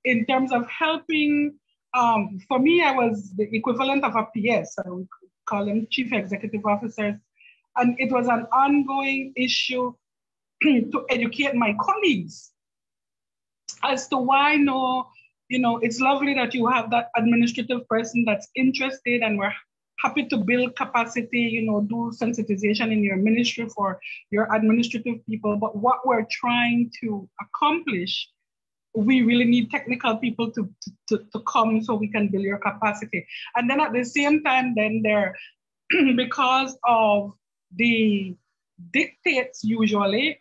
in terms of helping. For me, I was the equivalent of a PS, I would call them chief executive officers. And it was an ongoing issue to educate my colleagues as to why no, you know, it's lovely that you have that administrative person that's interested, and we're happy to build capacity, you know, do sensitization in your ministry for your administrative people. But what we're trying to accomplish we really need technical people to come so we can build your capacity. And then at the same time, then there, because of the dictates usually,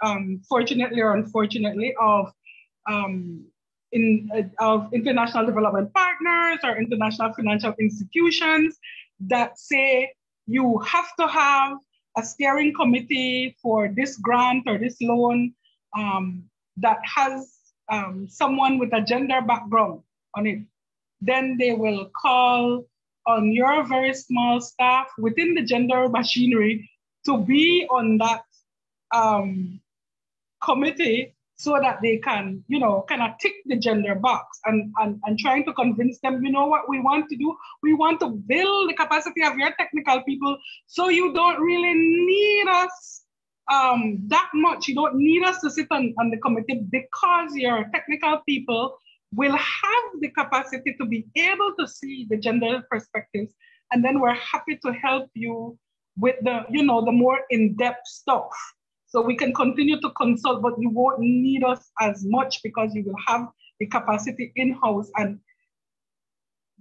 fortunately or unfortunately, of international development partners or international financial institutions that say you have to have a steering committee for this grant or this loan that has someone with a gender background on it. Then they will call on your very small staff within the gender machinery to be on that committee so that they can, kind of tick the gender box and trying to convince them, you know what we want to do? We want to build the capacity of your technical people so you don't really need us that much. You don't need us to sit on the committee because your technical people will have the capacity to be able to see the gender perspectives. And then we're happy to help you with the, the more in-depth stuff. So we can continue to consult, but you won't need us as much because you will have the capacity in-house. And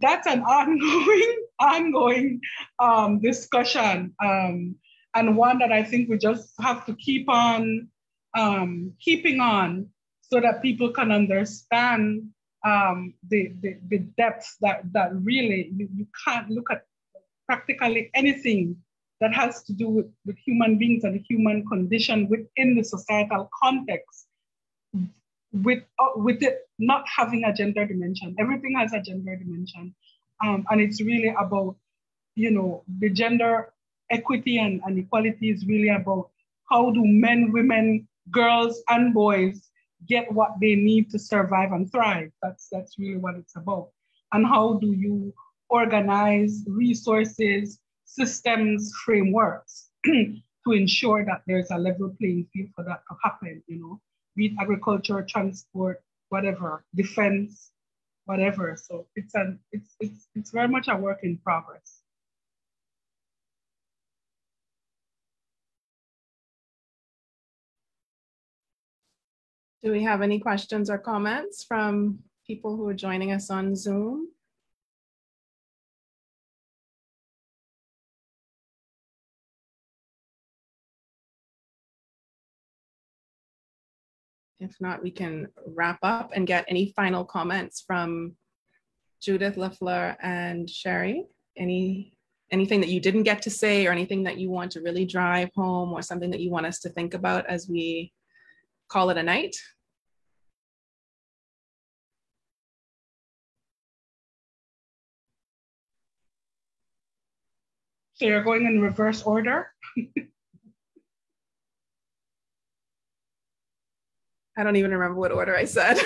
that's an ongoing discussion. And one that I think we just have to keep on keeping on so that people can understand the depths that really, you can't look at practically anything that has to do with human beings and the human condition within the societal context with it not having a gender dimension. Everything has a gender dimension. And it's really about, the gender equity and equality is really about how do men, women, girls, and boys get what they need to survive and thrive. That's really what it's about. And how do you organize resources, systems, frameworks to ensure that there's a level playing field for that to happen, be it agriculture, transport, whatever, defense, whatever. So it's very much a work in progress. Do we have any questions or comments from people who are joining us on Zoom? If not, we can wrap up and get any final comments from Judith, LaFleur, and Sharie. Anything that you didn't get to say or anything that you want to really drive home or something that you want us to think about as we call it a night? So you're going in reverse order? I don't even remember what order I said.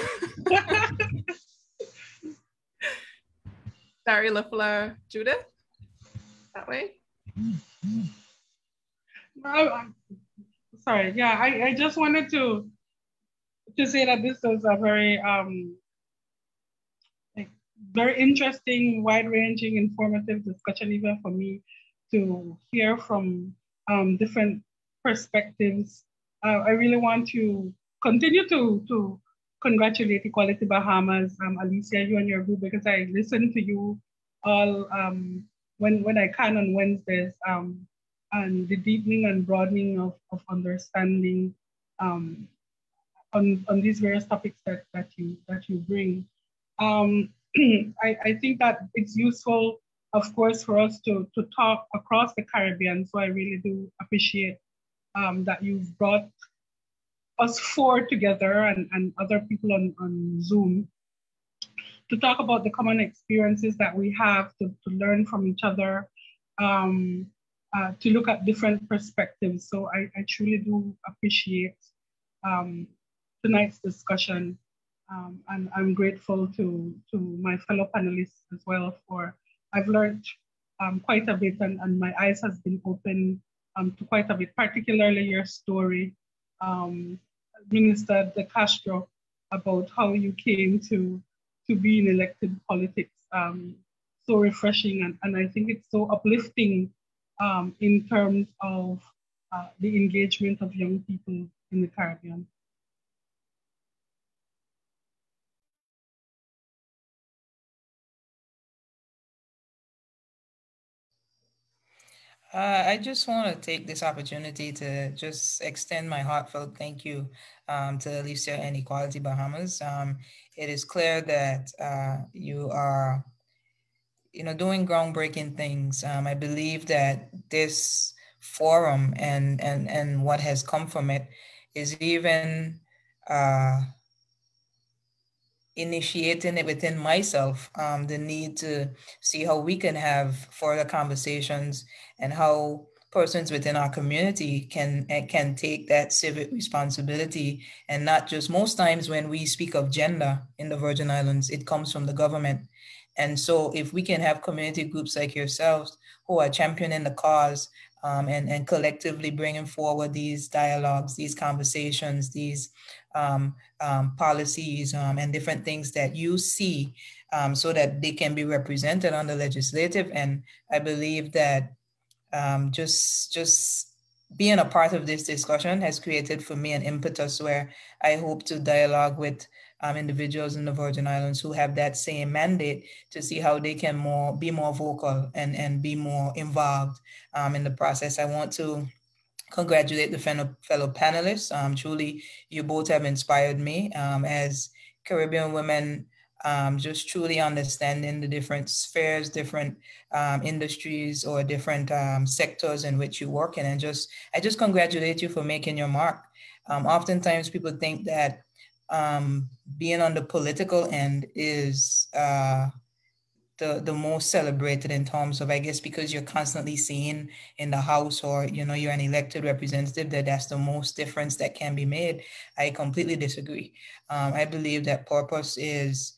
Sharie, LaFleur, Judith? That way? Sorry, yeah, I just wanted to say that this was a very, very interesting, wide-ranging, informative discussion, even for me to hear from different perspectives. I really want to continue to congratulate Equality Bahamas, Alicia, you and your group, because I listen to you all when I can on Wednesdays, and the deepening and broadening of understanding on these various topics that you bring. I think that it's useful, of course, for us to talk across the Caribbean. So I really do appreciate that you've brought us four together and other people on Zoom to talk about the common experiences that we have, to learn from each other, to look at different perspectives. So I truly do appreciate tonight's discussion. And I'm grateful to my fellow panelists as well I've learned quite a bit and my eyes has been open to quite a bit, particularly your story, Minister De Castro, about how you came to be in elected politics. So refreshing, and I think it's so uplifting in terms of the engagement of young people in the Caribbean. I just want to take this opportunity to just extend my heartfelt thank you to Alicia and Equality Bahamas. It is clear that you are, doing groundbreaking things. I believe that this forum and what has come from it is even uh, initiating it within myself, the need to see how we can have further conversations and how persons within our community can take that civic responsibility, and not just, most times when we speak of gender in the Virgin Islands, it comes from the government. And so if we can have community groups like yourselves who are championing the cause, and collectively bringing forward these dialogues, these conversations, these policies, and different things that you see, so that they can be represented on the legislative. And I believe that just being a part of this discussion has created for me an impetus where I hope to dialogue with individuals in the Virgin Islands who have that same mandate, to see how they can be more vocal and be more involved in the process. I want to congratulate the fellow panelists. Truly, you both have inspired me as Caribbean women, just truly understanding the different spheres, different industries, or different sectors in which you work in. And I just congratulate you for making your mark. Oftentimes people think that being on the political end is the most celebrated, in terms of, I guess, because you're constantly seen in the House, or you're an elected representative, that's the most difference that can be made. I completely disagree. I believe that purpose is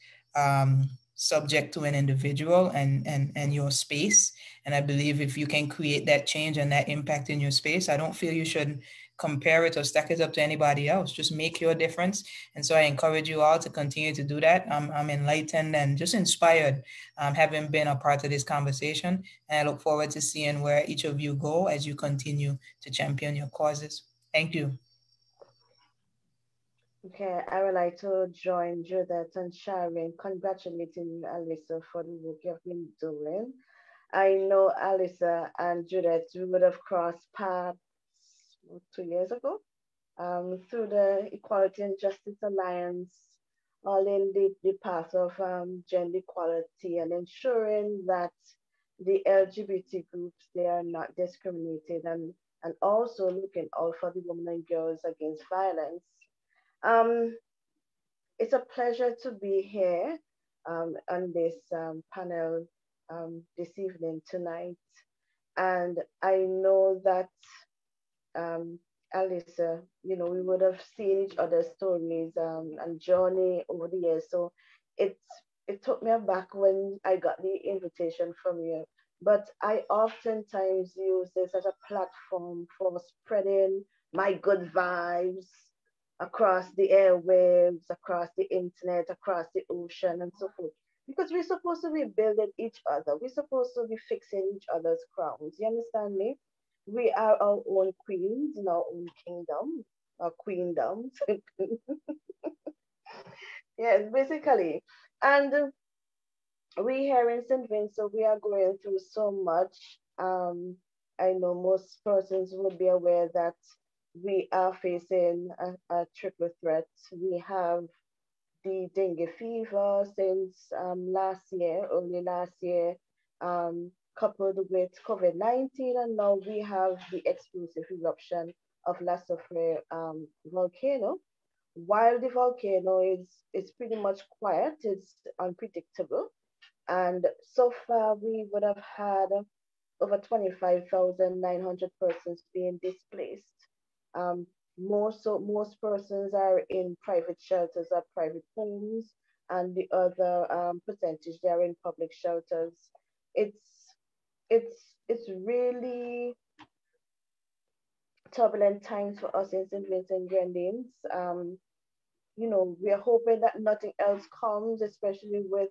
subject to an individual and your space. And I believe if you can create that change and that impact in your space, I don't feel you should compare it or stack it up to anybody else. Just make your difference. And so I encourage you all to continue to do that. I'm enlightened and just inspired, having been a part of this conversation. And I look forward to seeing where each of you go as you continue to champion your causes. Thank you. Okay, I would like to join Judith and Sharie in congratulating Alyssa for the work you've been doing. I know Alyssa and Judith, we would have crossed paths 2 years ago, through the Equality and Justice Alliance, all in the path of gender equality and ensuring that the LGBT groups, they are not discriminated, and also looking out for the women and girls against violence. It's a pleasure to be here on this panel this evening tonight. And I know that Alyssa, we would have seen each other's stories and journey over the years. So it took me aback when I got the invitation from you. But I oftentimes use this as a platform for spreading my good vibes across the airwaves, across the internet, across the ocean, and so forth. Because we're supposed to be building each other. We're supposed to be fixing each other's crowns. You understand me? We are our own queens in our own kingdom, our queendoms. Yes, basically. And we here in St. Vincent, we are going through so much. I know most persons would be aware that we are facing a triple threat. We have the dengue fever since early last year, coupled with COVID-19, and now we have the explosive eruption of La Soufrière volcano. While the volcano is pretty much quiet, it's unpredictable, and so far we would have had over 25,900 persons being displaced. Most persons are in private shelters or private homes, and the other percentage they are in public shelters. It's really turbulent times for us in St. Vincent and Grenadines. We are hoping that nothing else comes, especially with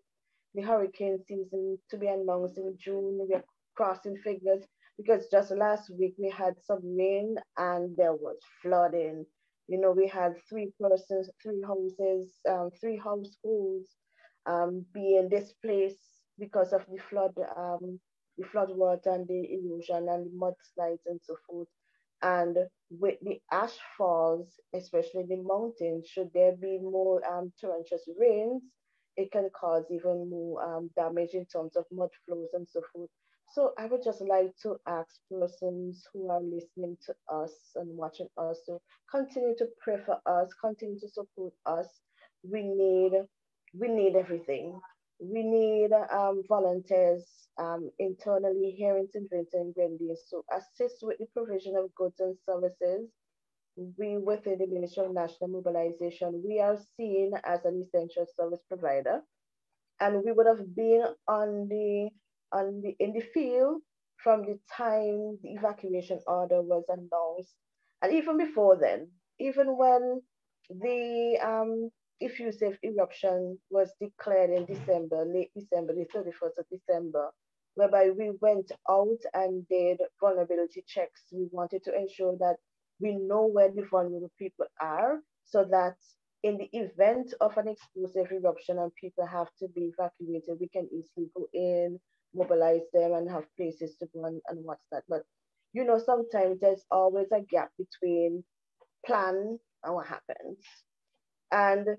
the hurricane season to be announced in June. We are crossing fingers, because just last week we had some rain and there was flooding. We had three houses, three households being displaced because of the flood the flood water and the erosion and the mudslides and so forth. And with the ash falls, especially the mountains, should there be more torrential rains, it can cause even more damage in terms of mud flows and so forth. So I would just like to ask persons who are listening to us and watching us to continue to pray for us, continue to support us. We need everything. We need volunteers internally here in St. Vincent and Grenadines to assist with the provision of goods and services. We within the Ministry of National Mobilization, we are seen as an essential service provider, and we would have been in the field from the time the evacuation order was announced, and even before then, even when the effusive eruption was declared in December, late December, the 31st of December, whereby we went out and did vulnerability checks. We wanted to ensure that we know where the vulnerable people are, so that in the event of an explosive eruption and people have to be evacuated, we can easily go in, mobilize them, and have places to go and what's that. But sometimes there's always a gap between plan and what happens. And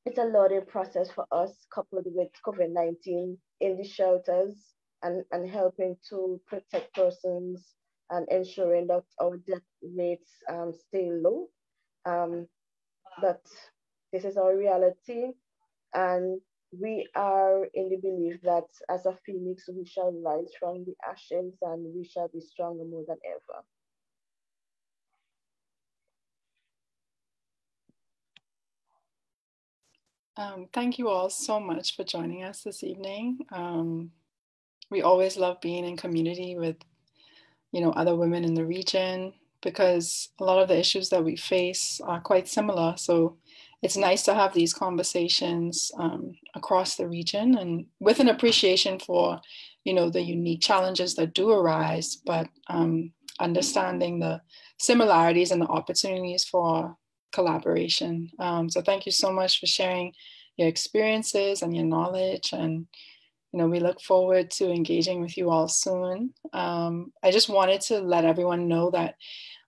it's a learning process for us, coupled with COVID-19 in the shelters and helping to protect persons and ensuring that our death rates stay low. That this is our reality, and we are in the belief that as a phoenix, we shall rise from the ashes and we shall be stronger more than ever. Thank you all so much for joining us this evening. We always love being in community with, other women in the region, because a lot of the issues that we face are quite similar. So it's nice to have these conversations across the region, and with an appreciation for, the unique challenges that do arise, but understanding the similarities and the opportunities for collaboration. So thank you so much for sharing your experiences and your knowledge, and we look forward to engaging with you all soon. I just wanted to let everyone know that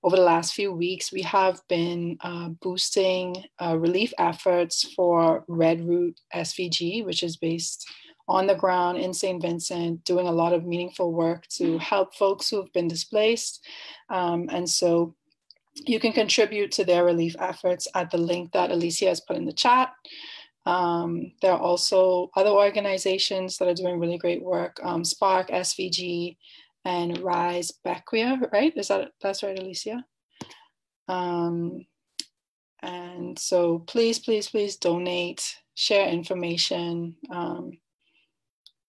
over the last few weeks, we have been boosting relief efforts for Red Root SVG, which is based on the ground in St. Vincent, doing a lot of meaningful work to help folks who have been displaced. And so you can contribute to their relief efforts at the link that Alicia has put in the chat. There are also other organizations that are doing really great work, Spark SVG and Rise Bequia, right? That's right, Alicia? And so please, please, please donate, share information.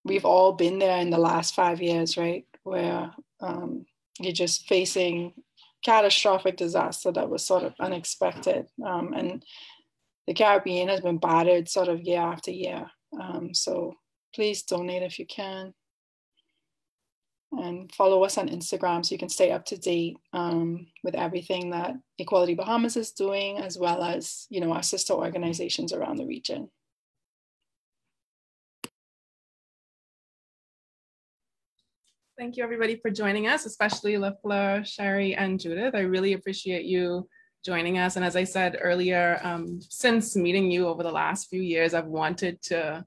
We've all been there in the last 5 years, right? Where you're just facing catastrophic disaster that was sort of unexpected. And the Caribbean has been battered sort of year after year. So please donate if you can. And follow us on Instagram so you can stay up to date with everything that Equality Bahamas is doing, as well as, our sister organizations around the region. Thank you, everybody, for joining us, especially Fleur, Sharie, and Judith. I really appreciate you joining us. And as I said earlier, since meeting you over the last few years, I've wanted to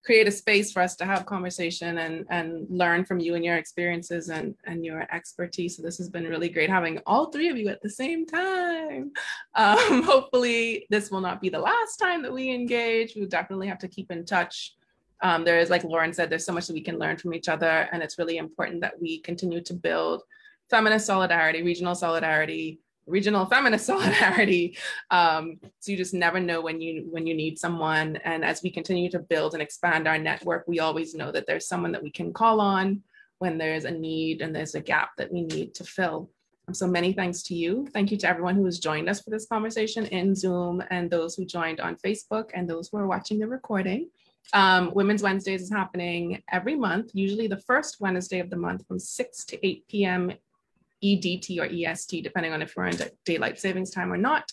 create a space for us to have conversation and learn from you and your experiences and your expertise. So this has been really great having all three of you at the same time. Hopefully this will not be the last time that we engage. We'll definitely have to keep in touch. There is, like Lauren said, there's so much that we can learn from each other, and it's really important that we continue to build feminist solidarity, regional feminist solidarity. So you just never know when you need someone. And as we continue to build and expand our network, we always know that there's someone that we can call on when there's a need and there's a gap that we need to fill. So many thanks to you. Thank you to everyone who has joined us for this conversation in Zoom, and those who joined on Facebook, and those who are watching the recording. Women's Wednesdays is happening every month, usually the first Wednesday of the month from 6 to 8 p.m. EDT or EST, depending on if we're in daylight savings time or not.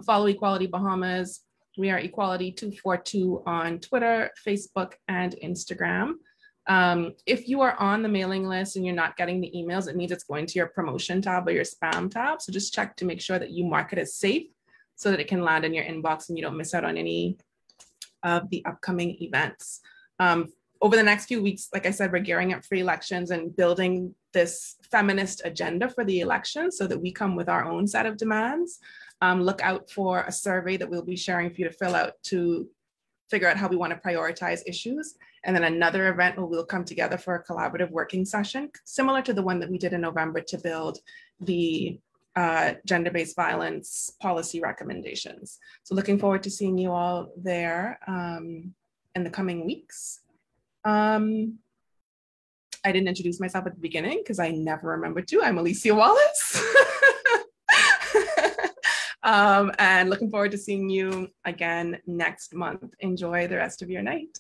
Follow Equality Bahamas. We are Equality 242 on Twitter, Facebook, and Instagram. If you are on the mailing list and you're not getting the emails, it means it's going to your promotion tab or your spam tab. So just check to make sure that you mark it as safe so that it can land in your inbox and you don't miss out on any of the upcoming events. Over the next few weeks, like I said, we're gearing up for elections and building this feminist agenda for the election so that we come with our own set of demands. Look out for a survey that we'll be sharing for you to fill out to figure out how we want to prioritize issues. And then another event where we'll come together for a collaborative working session, similar to the one that we did in November to build the gender-based violence policy recommendations. So looking forward to seeing you all there in the coming weeks. I didn't introduce myself at the beginning because I never remembered to. I'm Alicia Wallace. And looking forward to seeing you again next month. Enjoy the rest of your night.